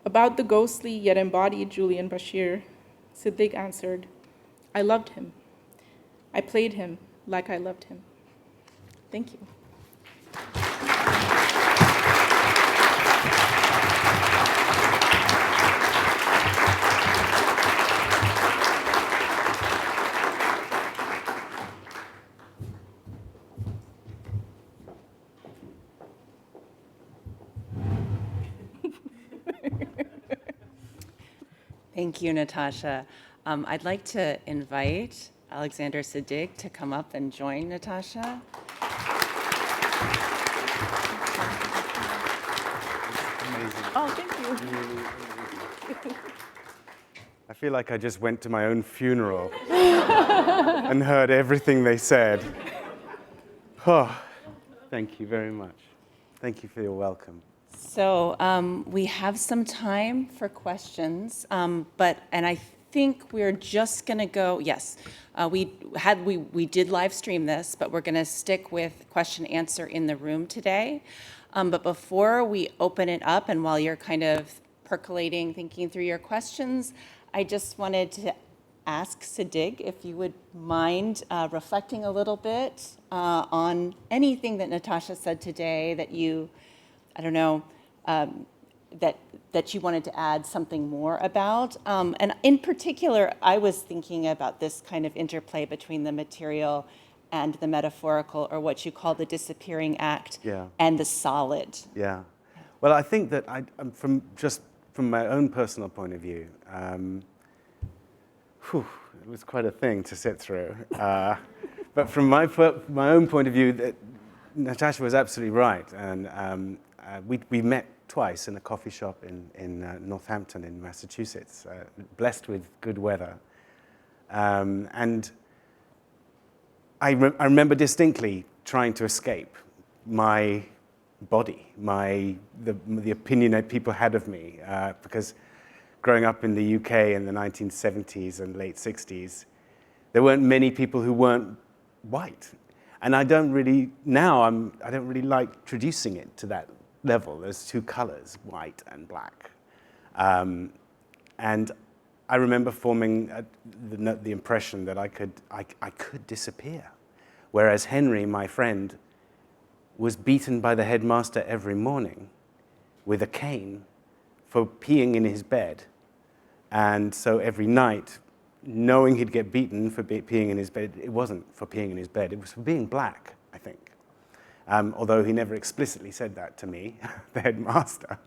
About the ghostly yet embodied Julian Bashir, Siddig answered, I loved him. I played him like I loved him. Thank you. Thank you, Natasha. I'd like to invite Alexander Siddig to come up and join Natasha. Amazing. Oh, thank you. I feel like I just went to my own funeral and heard everything they said. Oh, thank you very much. Thank you for your welcome. So we have some time for questions, and I think we're just going to go. Yes, we did live stream this, but we're going to stick with question answer in the room today. But before we open it up, and while you're kind of percolating, thinking through your questions, I just wanted to ask Siddig if you would mind reflecting a little bit on anything that Natasha said today that you, I don't know, that you wanted to add something more about. And in particular, I was thinking about this kind of interplay between the material and the metaphorical, or what you call the disappearing act, and the solid. Yeah. Well, I think that from my own personal point of view, it was quite a thing to sit through. But from my own point of view, Natasha was absolutely right. And we met twice in a coffee shop in Northampton in Massachusetts, blessed with good weather. And I remember distinctly trying to escape my body, the opinion that people had of me, because growing up in the UK in the 1970s and late 60s, there weren't many people who weren't white. And I don't really like traducing it to that level. There's two colors, white and black. And I remember forming the impression that I could disappear. Whereas Henry, my friend, was beaten by the headmaster every morning with a cane for peeing in his bed. And so every night, knowing he'd get beaten for peeing in his bed, it wasn't for peeing in his bed, it was for being black, I think. although he never explicitly said that to me, the headmaster.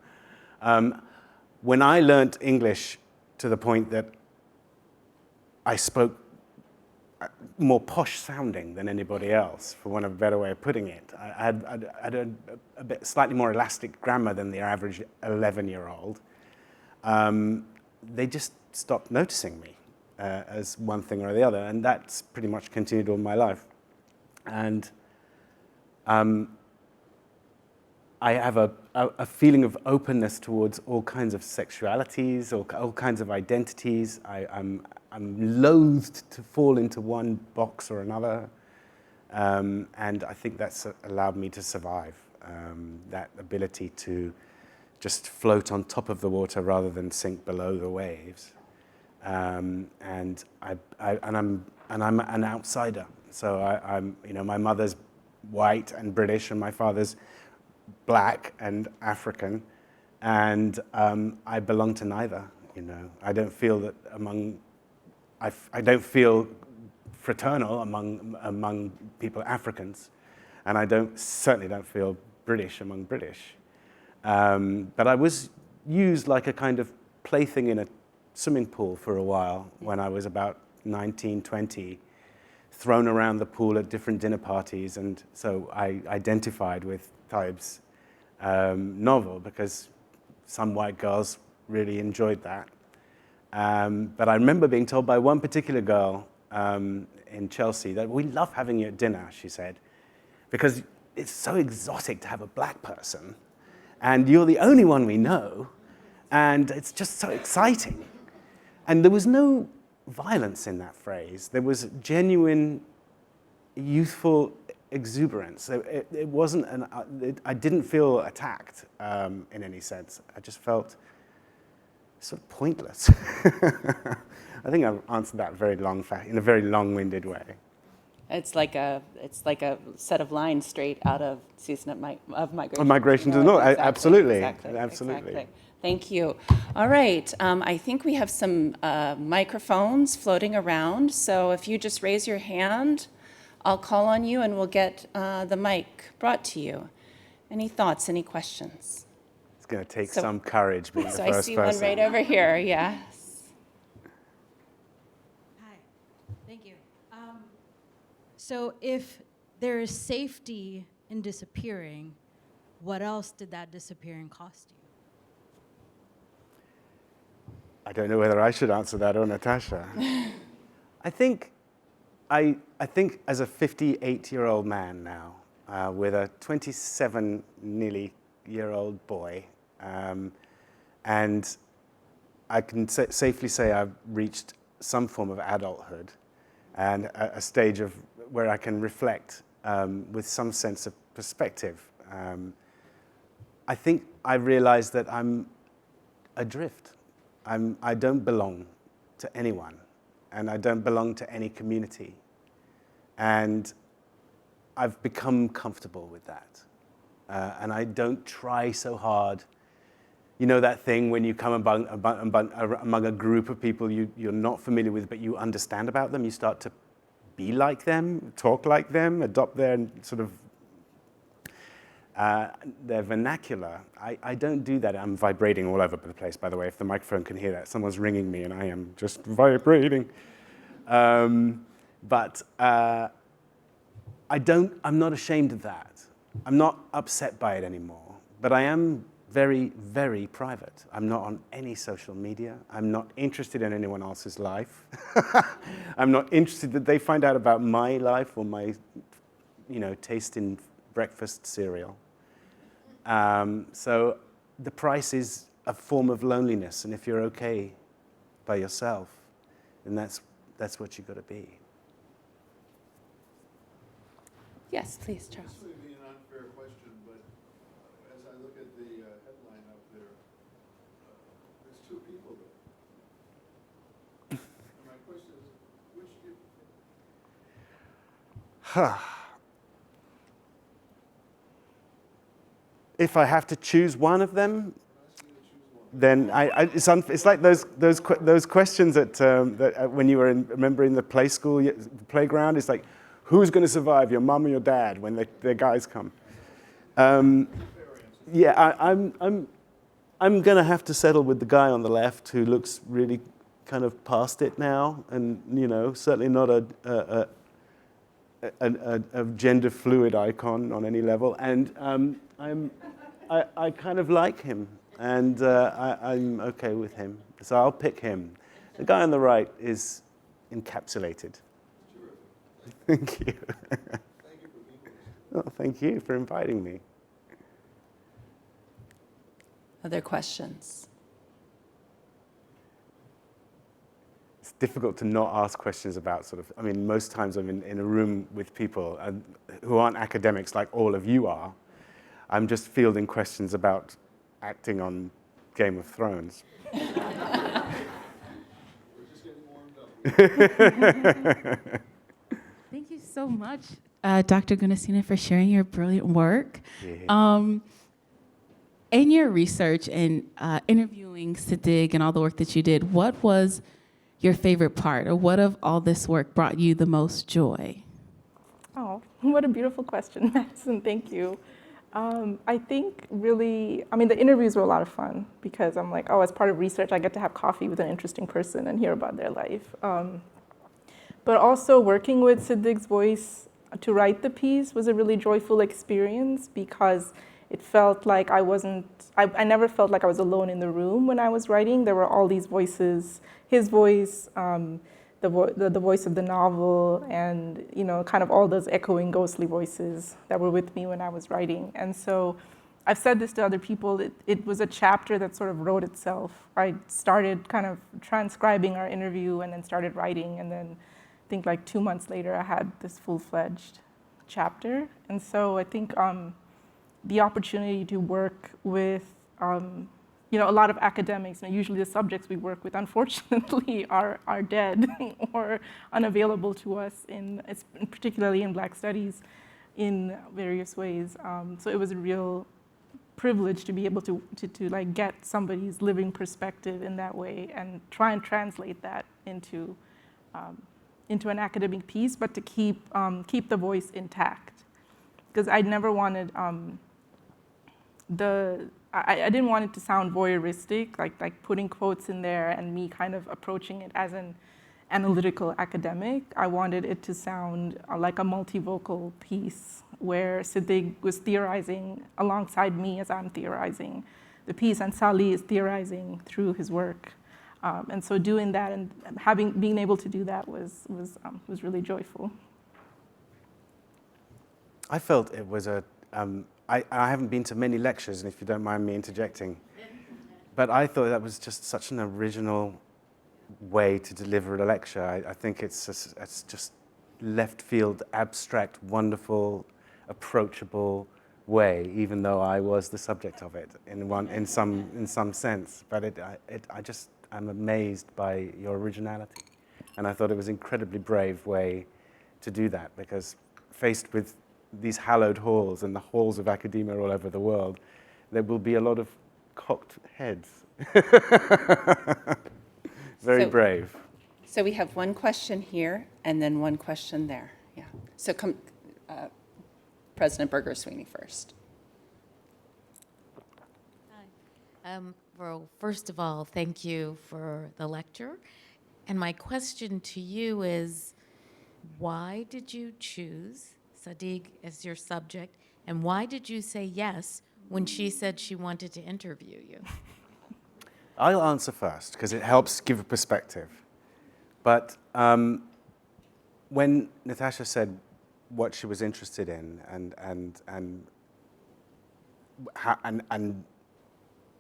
When I learnt English to the point that I spoke more posh sounding than anybody else, for want of a better way of putting it. I had a bit slightly more elastic grammar than the average 11-year-old. They just stopped noticing me as one thing or the other, and that's pretty much continued all my life. And I have a feeling of openness towards all kinds of sexualities, all kinds of identities. I'm loath to fall into one box or another, and I think that's allowed me to survive, that ability to just float on top of the water rather than sink below the waves. And I'm an outsider. So I'm, my mother's white and British, and my father's black and African, and I belong to neither. I don't feel that I don't feel fraternal among people Africans, and I certainly don't feel British among British. But I was used like a kind of plaything in a swimming pool for a while when I was about 19, 20, thrown around the pool at different dinner parties, and so I identified with Taib's novel because some white girls really enjoyed that. But I remember being told by one particular girl in Chelsea that we love having you at dinner, she said, because it's so exotic to have a black person, and you're the only one we know, and it's just so exciting. And there was no violence in that phrase. There was genuine, youthful exuberance. It wasn't I didn't feel attacked in any sense. I just felt sort of pointless. I think I've answered that in a very long-winded way. It's like a set of lines straight out of Season of Migration. Of Migration to the North, exactly, absolutely. Exactly. Absolutely. Thank you. All right, I think we have some microphones floating around, so if you just raise your hand, I'll call on you and we'll get the mic brought to you. Any thoughts, any questions? It's going to take some courage being the first person. So I see one right over here, yes. Hi, thank you. So if there is safety in disappearing, what else did that disappearing cost you? I don't know whether I should answer that or Natasha. I think as a 58-year-old man now, with a 27 nearly year-old boy, and I can safely say I've reached some form of adulthood and a stage of where I can reflect with some sense of perspective. I think I realized that I'm adrift. I don't belong to anyone, and I don't belong to any community. And I've become comfortable with that. And I don't try so hard. You know that thing when you come among a group of people you're not familiar with, but you understand about them, you start to be like them, talk like them, adopt their sort of their vernacular. I don't do that. I'm vibrating all over the place, by the way. If the microphone can hear that, someone's ringing me and I am just vibrating. But I'm not ashamed of that. I'm not upset by it anymore. But I am very, very private. I'm not on any social media. I'm not interested in anyone else's life. I'm not interested that they find out about my life or my, taste in breakfast cereal. So the price is a form of loneliness, and if you're okay by yourself, then that's what you've got to be. Yes, please, Charles. This may be an unfair question, but as I look at the headline up there, there's two people there. And my question is, which do you prefer? If I have to choose one of them, then it's like those questions that when you were remember in the playground. It's like, who's going to survive, your mum or your dad, when the guys come? Yeah, I'm going to have to settle with the guy on the left who looks really kind of past it now, and certainly not a gender fluid icon on any level. And I kind of like him, and I'm okay with him, so I'll pick him. The guy on the right is encapsulated. Thank you. Oh, thank you for inviting me. Other questions? It's difficult to not ask questions about most times I'm in a room with people who aren't academics like all of you are. I'm just fielding questions about acting on Game of Thrones. We're just getting warmed up. Thank you so much, Dr. Gunasena, for sharing your brilliant work. Yeah. In your research and interviewing Siddig and all the work that you did, what was your favorite part, or what of all this work brought you the most joy? Oh, what a beautiful question, Madison. Thank you. I think really, the interviews were a lot of fun because I'm like, as part of research, I get to have coffee with an interesting person and hear about their life. But also working with Siddig's voice to write the piece was a really joyful experience because it felt like I never felt like I was alone in the room when I was writing. There were all these voices, his voice, the voice of the novel, and kind of all those echoing ghostly voices that were with me when I was writing. And so I've said this to other people, it was a chapter that sort of wrote itself. I started kind of transcribing our interview and then started writing, and then I think like 2 months later I had this full-fledged chapter. And so I think the opportunity to work with a lot of academics, usually the subjects we work with, unfortunately, are dead or unavailable to us, particularly in Black studies, in various ways. So it was a real privilege to be able to like get somebody's living perspective in that way and try and translate that into an academic piece, but to keep the voice intact, because I never wanted I didn't want it to sound voyeuristic, like putting quotes in there and me kind of approaching it as an analytical academic. I wanted it to sound like a multivocal piece where Siddig was theorizing alongside me as I'm theorizing the piece, and Salih is theorizing through his work. And so doing that and being able to do that was really joyful. I felt it was I haven't been to many lectures, and if you don't mind me interjecting, but I thought that was just such an original way to deliver a lecture. I think it's just left field, abstract, wonderful, approachable way, even though I was the subject of it in some sense. But I'm amazed by your originality, and I thought it was an incredibly brave way to do that, because faced with these hallowed halls and the halls of academia all over the world, there will be a lot of cocked heads. Very brave. So we have one question here and then one question there. Yeah. So President Berger-Sweeney first. Well, first of all, thank you for the lecture. And my question to you is, why did you choose Siddig as your subject, and why did you say yes when she said she wanted to interview you? I'll answer first because it helps give a perspective. But when Natasha said what she was interested in and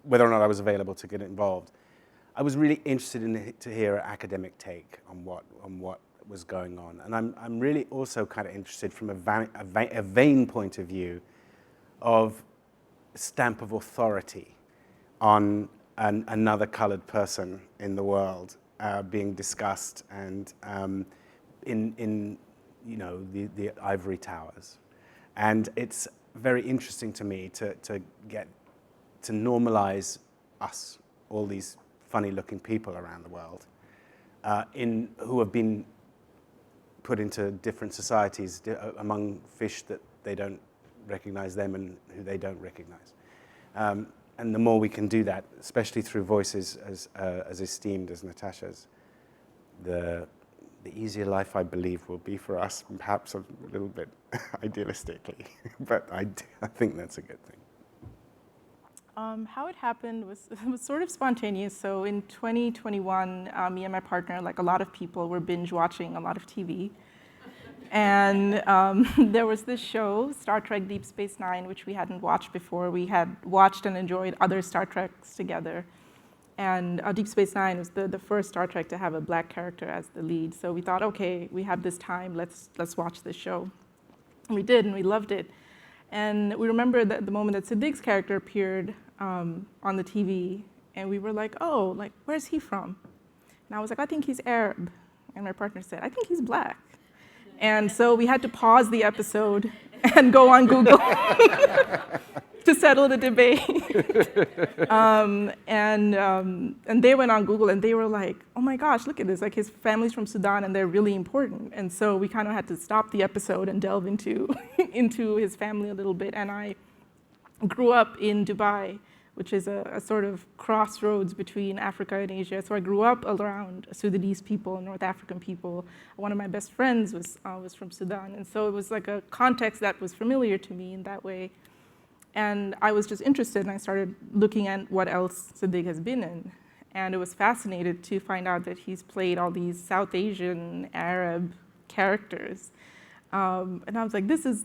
whether or not I was available to get involved, I was really interested to hear an academic take on what was going on. And I'm really also kind of interested from a vain point of view of stamp of authority on another colored person in the world being discussed and in the ivory towers. And it's very interesting to me to normalize us, all these funny-looking people around the world, who have been put into different societies among fish that they don't recognize them and who they don't recognize. And the more we can do that, especially through voices as esteemed as Natasha's, the easier life, I believe, will be for us, perhaps a little bit idealistically, but I think that's a good thing. How it happened was, it was sort of spontaneous. So in 2021, me and my partner, like a lot of people, were binge watching a lot of TV. And there was this show, Star Trek Deep Space Nine, which we hadn't watched before. We had watched and enjoyed other Star Treks together. And Deep Space Nine was the first Star Trek to have a black character as the lead. So we thought, okay, we have this time, let's watch this show. And we did, and we loved it. And we remember that the moment that Siddig's character appeared on the TV, and we were like, oh, like, where's he from? And I was like, I think he's Arab. And my partner said, I think he's black. And so we had to pause the episode and go on Google to settle the debate. And they went on Google and they were like, oh my gosh, look at this. Like, his family's from Sudan and they're really important. And so we kind of had to stop the episode and delve into his family a little bit. And I grew up in Dubai, which is a sort of crossroads between Africa and Asia. So I grew up around Sudanese people, North African people. One of my best friends was from Sudan. And so it was like a context that was familiar to me in that way. And I was just interested, and I started looking at what else Siddig has been in. And it was fascinating to find out that he's played all these South Asian, Arab characters. And I was like, this is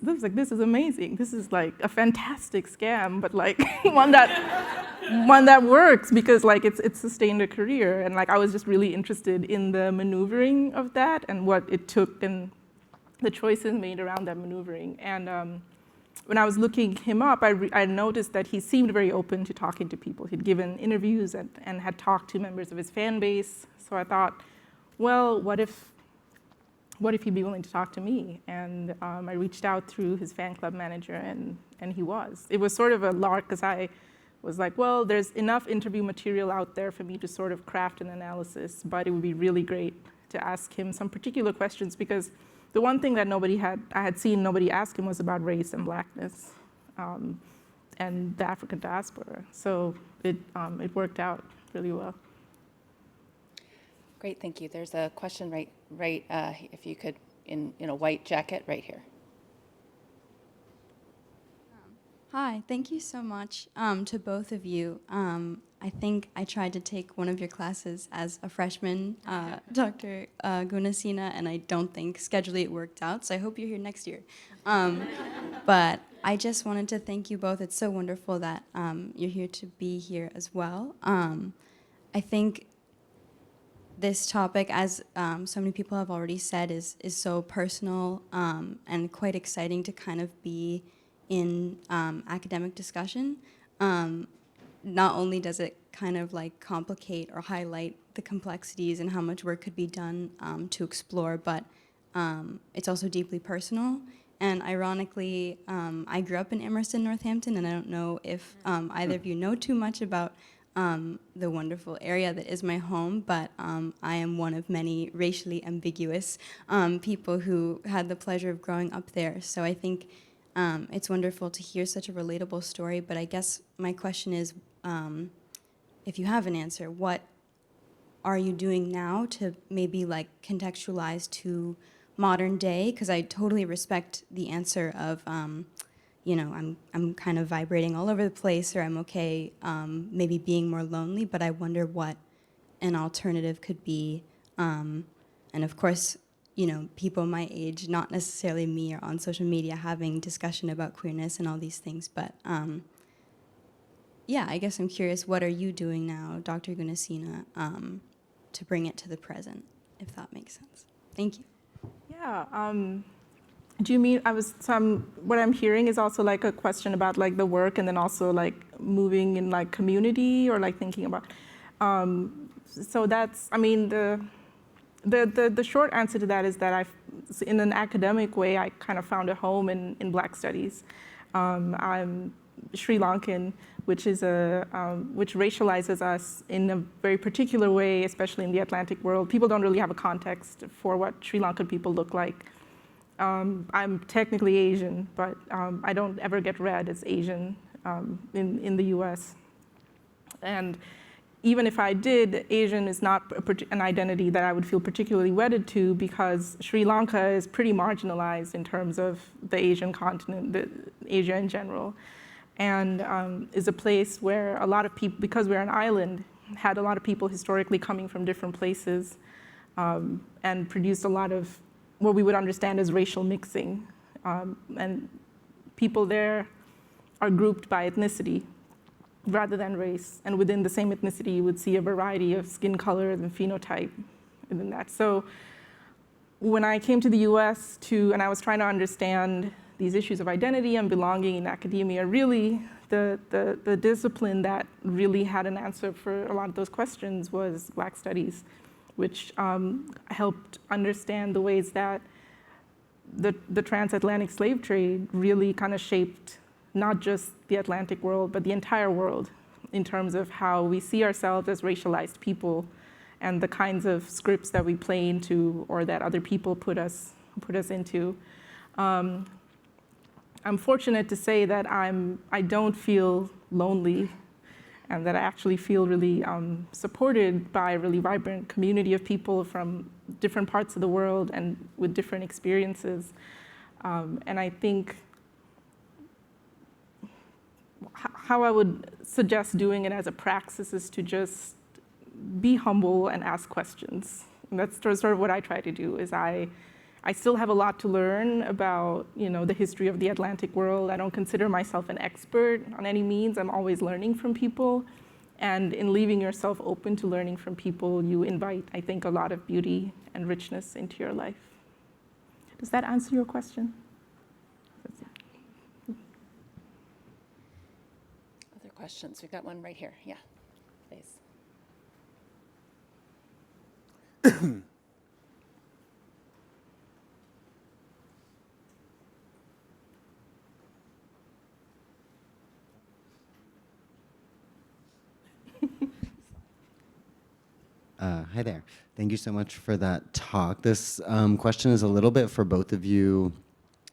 amazing. This is like a fantastic scam, but like one that works because like it's sustained a career. And like I was just really interested in the maneuvering of that and what it took and the choices made around that maneuvering. And when I was looking him up, I noticed that he seemed very open to talking to people. He'd given interviews and had talked to members of his fan base. So I thought, well, what if he'd be willing to talk to me? And I reached out through his fan club manager, and he was. It was sort of a lark, because I was like, well, there's enough interview material out there for me to sort of craft an analysis, but it would be really great to ask him some particular questions, because the one thing that I had seen nobody ask him was about race and blackness and the African diaspora. So it worked out really well. Great, thank you. There's a question right, if you could, in a white jacket, right here. Hi, thank you so much to both of you. I think I tried to take one of your classes as a freshman, Dr. Gunasena, and I don't think scheduling it worked out, so I hope you're here next year. But I just wanted to thank you both. It's so wonderful that you're here to be here as well. I think this topic, as so many people have already said, is so personal and quite exciting to kind of be in academic discussion. Not only does it kind of like complicate or highlight the complexities and how much work could be done to explore, but it's also deeply personal. And ironically, I grew up in Emerson, Northampton, and I don't know if either of you know too much about the wonderful area that is my home, but I am one of many racially ambiguous people who had the pleasure of growing up there. So I think it's wonderful to hear such a relatable story, but I guess my question is, if you have an answer, what are you doing now to maybe like contextualize to modern day? Because I totally respect the answer of, you know, I'm kind of vibrating all over the place, or I'm okay maybe being more lonely, but I wonder what an alternative could be. And of course, you know, people my age, not necessarily me, are on social media having discussion about queerness and all these things, but yeah, I guess I'm curious, what are you doing now, Dr. Gunasena, to bring it to the present, if that makes sense? Thank you. Yeah. Do you mean, what I'm hearing is also like a question about like the work and then also like moving in like community or like thinking about, so that's, I mean, the short answer to that is that in an academic way, I kind of found a home in Black studies. I'm Sri Lankan, which racializes us in a very particular way, especially in the Atlantic world. People don't really have a context for what Sri Lankan people look like. I'm technically Asian, but I don't ever get read as Asian in the US. And even if I did, Asian is not an identity that I would feel particularly wedded to, because Sri Lanka is pretty marginalized in terms of the Asian continent, Asia in general, and is a place where a lot of people, because we're an island, had a lot of people historically coming from different places, and produced a lot of what we would understand as racial mixing. And people there are grouped by ethnicity rather than race. And within the same ethnicity, you would see a variety of skin color and phenotype within that. So when I came to the US and I was trying to understand these issues of identity and belonging in academia, really the discipline that really had an answer for a lot of those questions was Black Studies, which helped understand the ways that the transatlantic slave trade really kind of shaped not just the Atlantic world, but the entire world in terms of how we see ourselves as racialized people and the kinds of scripts that we play into or that other people put us into. I'm fortunate to say that I don't feel lonely, and that I actually feel really supported by a really vibrant community of people from different parts of the world and with different experiences. And I think how I would suggest doing it as a praxis is to just be humble and ask questions. And that's sort of what I try to do. Is I still have a lot to learn about, the history of the Atlantic world. I don't consider myself an expert on any means. I'm always learning from people. And in leaving yourself open to learning from people, you invite, I think, a lot of beauty and richness into your life. Does that answer your question? Other questions? We've got one right here. Yeah, please. Hi there. Thank you so much for that talk. This question is a little bit for both of you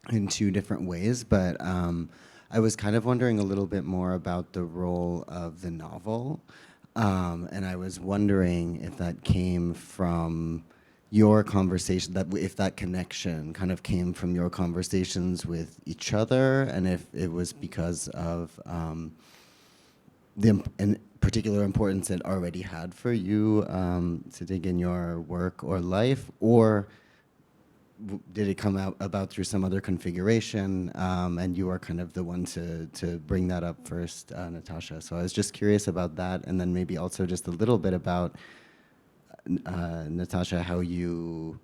in two different ways, but I was kind of wondering a little bit more about the role of the novel. And I was wondering if that came from your conversation, if that connection kind of came from your conversations with each other, and if it was because of the particular importance it already had for you to dig in your work or life, or did it come about through some other configuration, and you are kind of the one to bring that up first, Natasha. So I was just curious about that, and then maybe also just a little bit about, Natasha, how you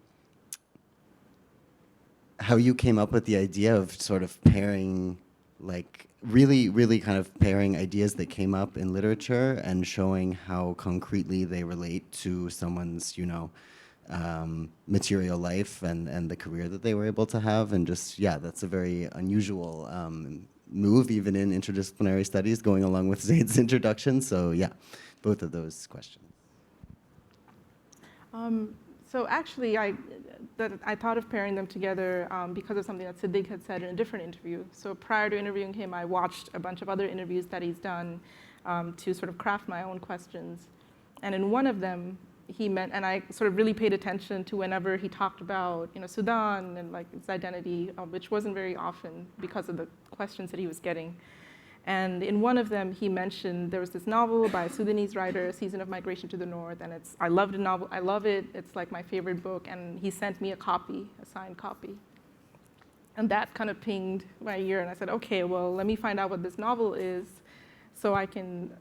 came up with the idea of sort of pairing, like really kind of pairing ideas that came up in literature and showing how concretely they relate to someone's, material life and the career that they were able to have. And just, yeah, that's a very unusual move, even in interdisciplinary studies, going along with Zaid's introduction. So yeah, both of those questions. So actually, I thought of pairing them together because of something that Siddig had said in a different interview. So prior to interviewing him, I watched a bunch of other interviews that he's done to sort of craft my own questions. And in one of them, and I sort of really paid attention to whenever he talked about, Sudan and like its identity, which wasn't very often because of the questions that he was getting. And in one of them, he mentioned there was this novel by a Sudanese writer, A Season of Migration to the North, and I love the novel. I love it. It's like my favorite book, and he sent me a copy, a signed copy. And that kind of pinged my ear, and I said, okay, well, let me find out what this novel is so I can,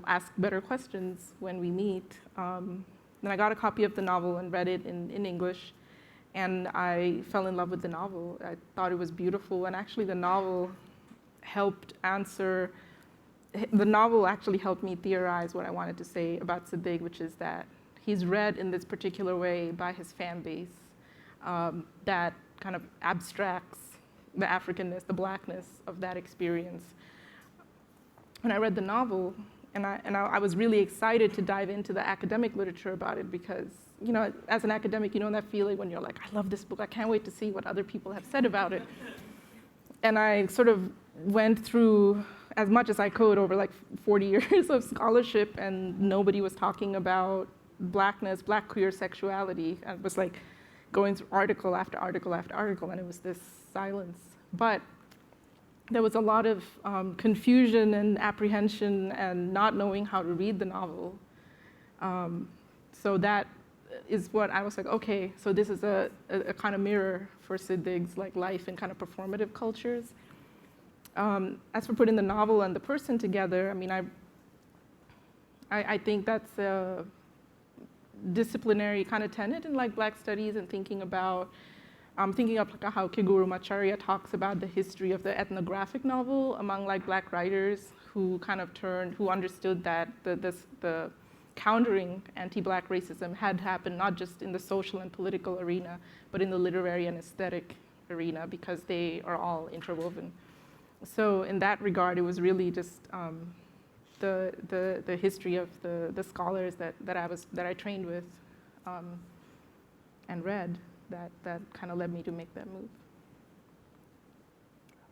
ask better questions when we meet. Then I got a copy of the novel and read it in English, and I fell in love with the novel. I thought it was beautiful, and actually the novel actually helped me theorize what I wanted to say about Siddig, which is that he's read in this particular way by his fan base that kind of abstracts the Africanness, the blackness of that experience. When I read the novel, I was really excited to dive into the academic literature about it because, you know, as an academic, you know that feeling when you're like, I love this book, I can't wait to see what other people have said about it. And I sort of went through as much as I could over like 40 years of scholarship, and nobody was talking about blackness, black queer sexuality. I was like going through article after article after article, and it was this silence. But there was a lot of confusion and apprehension and not knowing how to read the novel. So that is what I was like, okay, so this is a kind of mirror for Siddig's like life in kind of performative cultures. As for putting the novel and the person together, I mean, I think that's a disciplinary kind of tenet in like Black studies and thinking about thinking of like how Kiguru Macharia talks about the history of the ethnographic novel among like Black writers who kind of who understood that the countering anti-Black racism had happened not just in the social and political arena, but in the literary and aesthetic arena because they are all interwoven. So in that regard, it was really just the history of the scholars that I trained with and read. That kind of led me to make that move.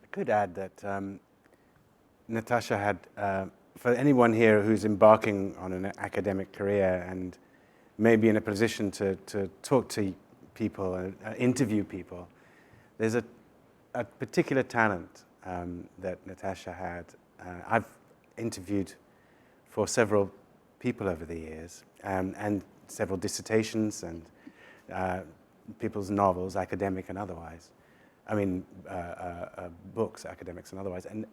I could add that Natasha had, for anyone here who's embarking on an academic career and maybe in a position to talk to people and interview people, there's a particular talent that Natasha had. I've interviewed for several people over the years and several dissertations and people's novels, academic and otherwise. I mean, books, academics and otherwise. And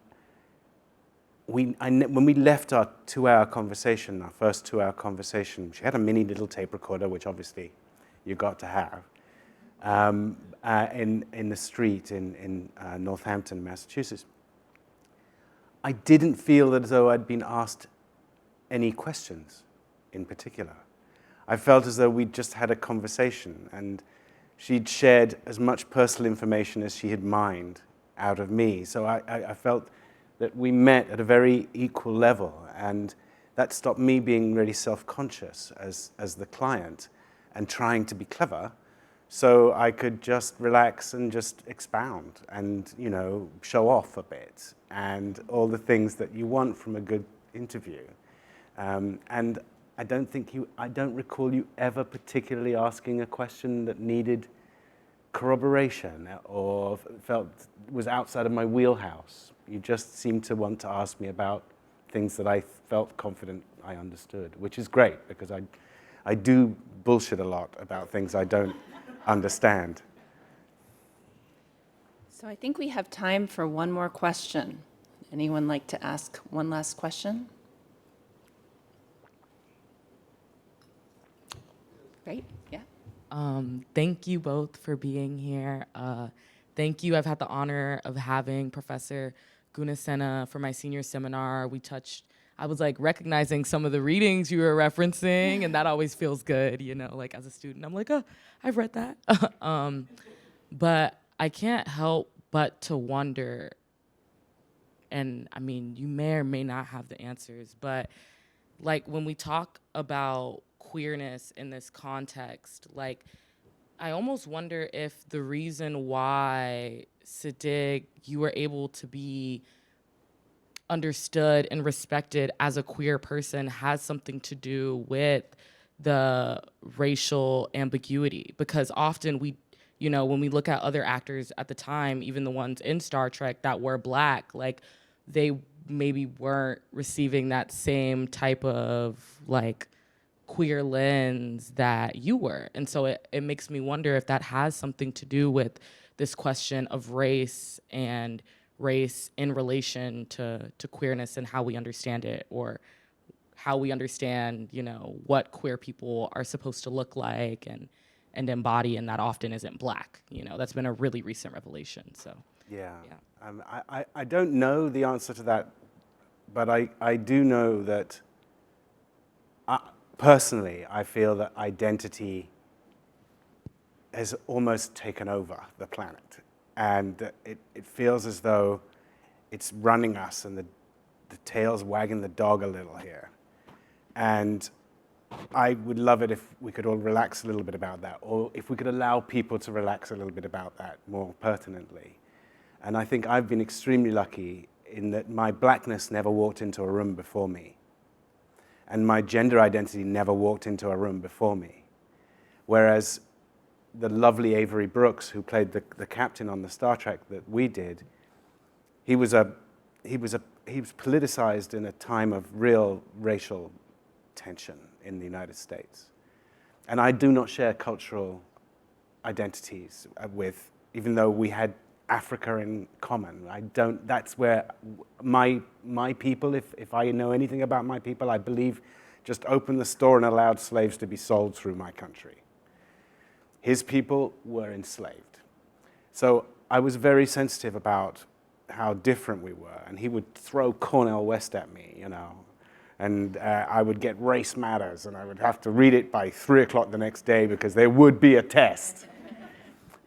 when we left our 2-hour conversation, our first 2-hour conversation, she had a mini little tape recorder, which obviously you got to have, in the street in Northampton, Massachusetts. I didn't feel as though I'd been asked any questions in particular. I felt as though we'd just had a conversation and she'd shared as much personal information as she had mined out of me. So I felt that we met at a very equal level, and that stopped me being really self-conscious as the client and trying to be clever, so I could just relax and just expound and, you know, show off a bit and all the things that you want from a good interview. And I don't recall you ever particularly asking a question that needed corroboration or was outside of my wheelhouse. You just seemed to want to ask me about things that I felt confident I understood, which is great because I do bullshit a lot about things I don't understand. So I think we have time for one more question. Anyone like to ask one last question? Great, yeah. Thank you both for being here. Thank you. I've had the honor of having Professor Gunasena for my senior seminar. I was like recognizing some of the readings you were referencing, and that always feels good, you know, like as a student, I'm like, oh, I've read that. But I can't help but to wonder, and I mean, you may or may not have the answers, but like when we talk about queerness in this context, like I almost wonder if the reason why, Siddig, you were able to be understood and respected as a queer person has something to do with the racial ambiguity. Because often we, you know, when we look at other actors at the time, even the ones in Star Trek that were Black, like they maybe weren't receiving that same type of like queer lens that you were. And so it makes me wonder if that has something to do with this question of race and race in relation to queerness and how we understand it, or how we understand, you know, what queer people are supposed to look like and embody, and that often isn't Black. You know, that's been a really recent revelation, so. Yeah. I don't know the answer to that, but I do know that personally, I feel that identity has almost taken over the planet. And it feels as though it's running us, and the the tail's wagging the dog a little here. And I would love it if we could all relax a little bit about that, or if we could allow people to relax a little bit about that more pertinently. And I think I've been extremely lucky in that my blackness never walked into a room before me. And my gender identity never walked into a room before me. Whereas the lovely Avery Brooks, who played the captain on the Star Trek that we did, he was politicized in a time of real racial tension in the United States. And I do not share cultural identities with, even though we had Africa in common. I don't, that's where my people, if I know anything about my people, I believe just opened the store and allowed slaves to be sold through my country. His people were enslaved. So I was very sensitive about how different we were, and he would throw Cornell West at me, you know, and I would get Race Matters, and I would have to read it by 3 o'clock the next day because there would be a test.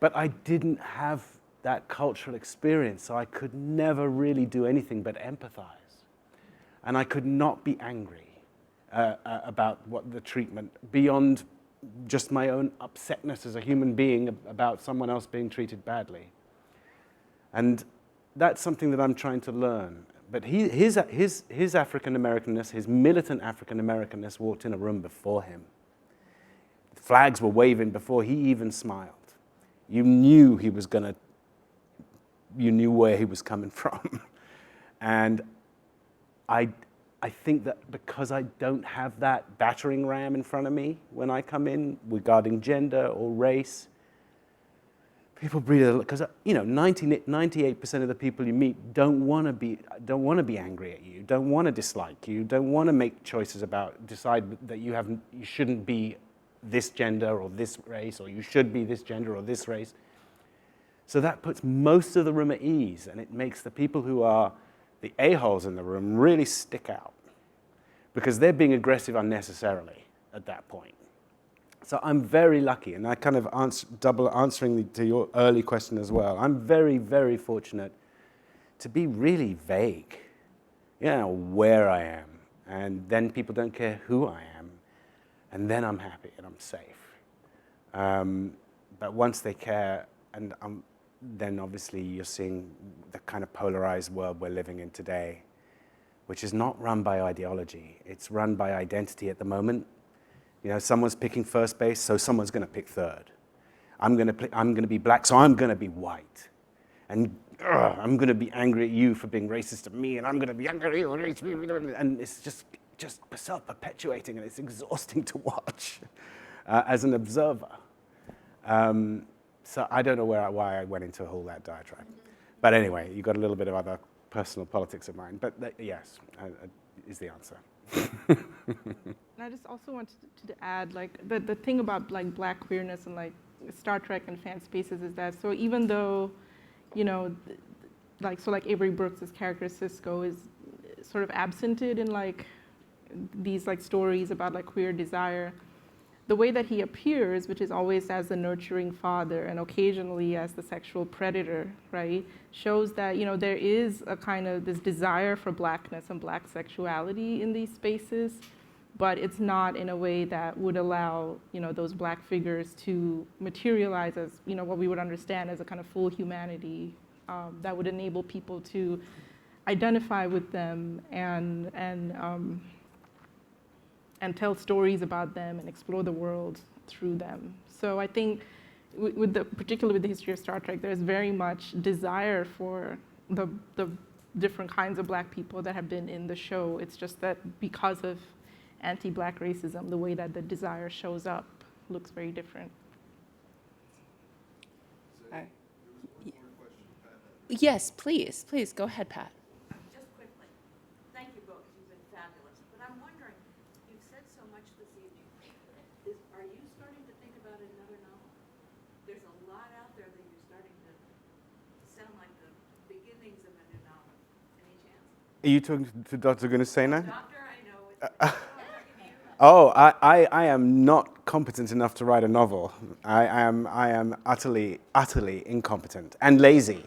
But I didn't have that cultural experience, so I could never really do anything but empathize. And I could not be angry about what the treatment, beyond just my own upsetness as a human being about someone else being treated badly. And that's something that I'm trying to learn. But his African-Americanness, his militant African-Americanness walked in a room before him. The flags were waving before he even smiled. You knew he was gonna, you knew where he was coming from. And I think that because I don't have that battering ram in front of me when I come in regarding gender or race, people breathe a little, because you know, 98% of the people you meet don't want to be angry at you, don't want to dislike you, don't want to make choices about, decide that you shouldn't be this gender or this race, or you should be this gender or this race. So that puts most of the room at ease, and it makes the people who are the a-holes in the room really stick out, because they're being aggressive unnecessarily at that point. So I'm very lucky, and I kind of double answering to your early question as well. I'm very, very fortunate to be really vague, you know, where I am, and then people don't care who I am, and then I'm happy and I'm safe. But once they care, and then obviously you're seeing the kind of polarized world we're living in today, which is not run by ideology. It's run by identity at the moment. You know, someone's picking first base, so someone's going to pick third. I'm going to be black, so I'm going to be white. And I'm going to be angry at you for being racist to me, and I'm going to be angry at you. And it's just self-perpetuating, and it's exhausting to watch as an observer. So I don't know why I went into all that diatribe. But anyway, you got a little bit of other personal politics of mine. But yes, is the answer. And I just also wanted to add, like, the thing about like black queerness and like Star Trek and fan spaces is that, so even though, you know, like Avery Brooks' character Cisco is sort of absented in like these like stories about like queer desire, the way that he appears, which is always as the nurturing father and occasionally as the sexual predator, right, shows that, you know, there is a kind of this desire for blackness and black sexuality in these spaces, but it's not in a way that would allow, you know, those black figures to materialize as, you know, what we would understand as a kind of full humanity that would enable people to identify with them and tell stories about them and explore the world through them. So I think, particularly with the history of Star Trek, there's very much desire for the different kinds of black people that have been in the show. It's just that because of anti-black racism, the way that the desire shows up looks very different. Yes, please, go ahead, Pat. Just quickly, thank you both, you've been fabulous. But I'm wondering, you've said so much this evening. Are you starting to think about another novel? There's a lot out there that you're starting to sound like the beginnings of a new novel. Any chance? Are you talking to Dr. Gunasena? Doctor, I know. It's Oh, I am not competent enough to write a novel. I am utterly incompetent and lazy.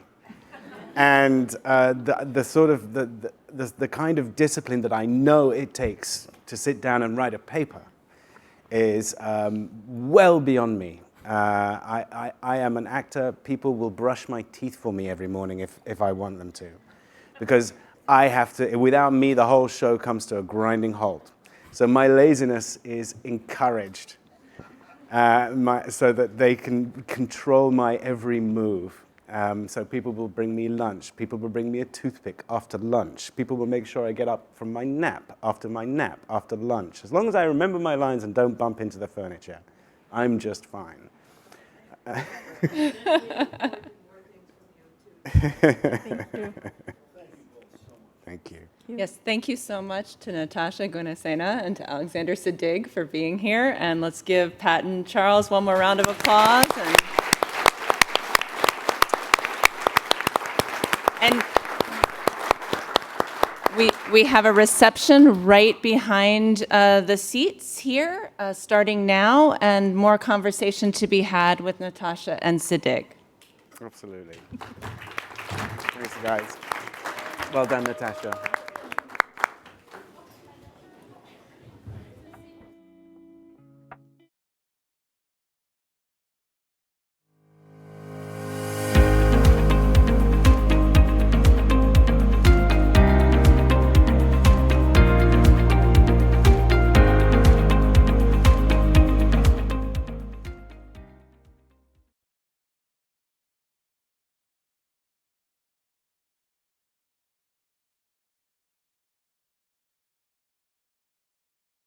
And the sort of the kind of discipline that I know it takes to sit down and write a paper is well beyond me. I am an actor. People will brush my teeth for me every morning if I want them to, because I have to. Without me, the whole show comes to a grinding halt. So my laziness is encouraged, so that they can control my every move. So people will bring me lunch. People will bring me a toothpick after lunch. People will make sure I get up from my nap after lunch. As long as I remember my lines and don't bump into the furniture, I'm just fine. Thank you. Yes, thank you so much to Natasha Gunasena and to Alexander Siddig for being here. And let's give Pat and Charles one more round of applause. And we have a reception right behind the seats here, starting now, and more conversation to be had with Natasha and Siddig. Absolutely. Thanks, guys. Well done, Natasha.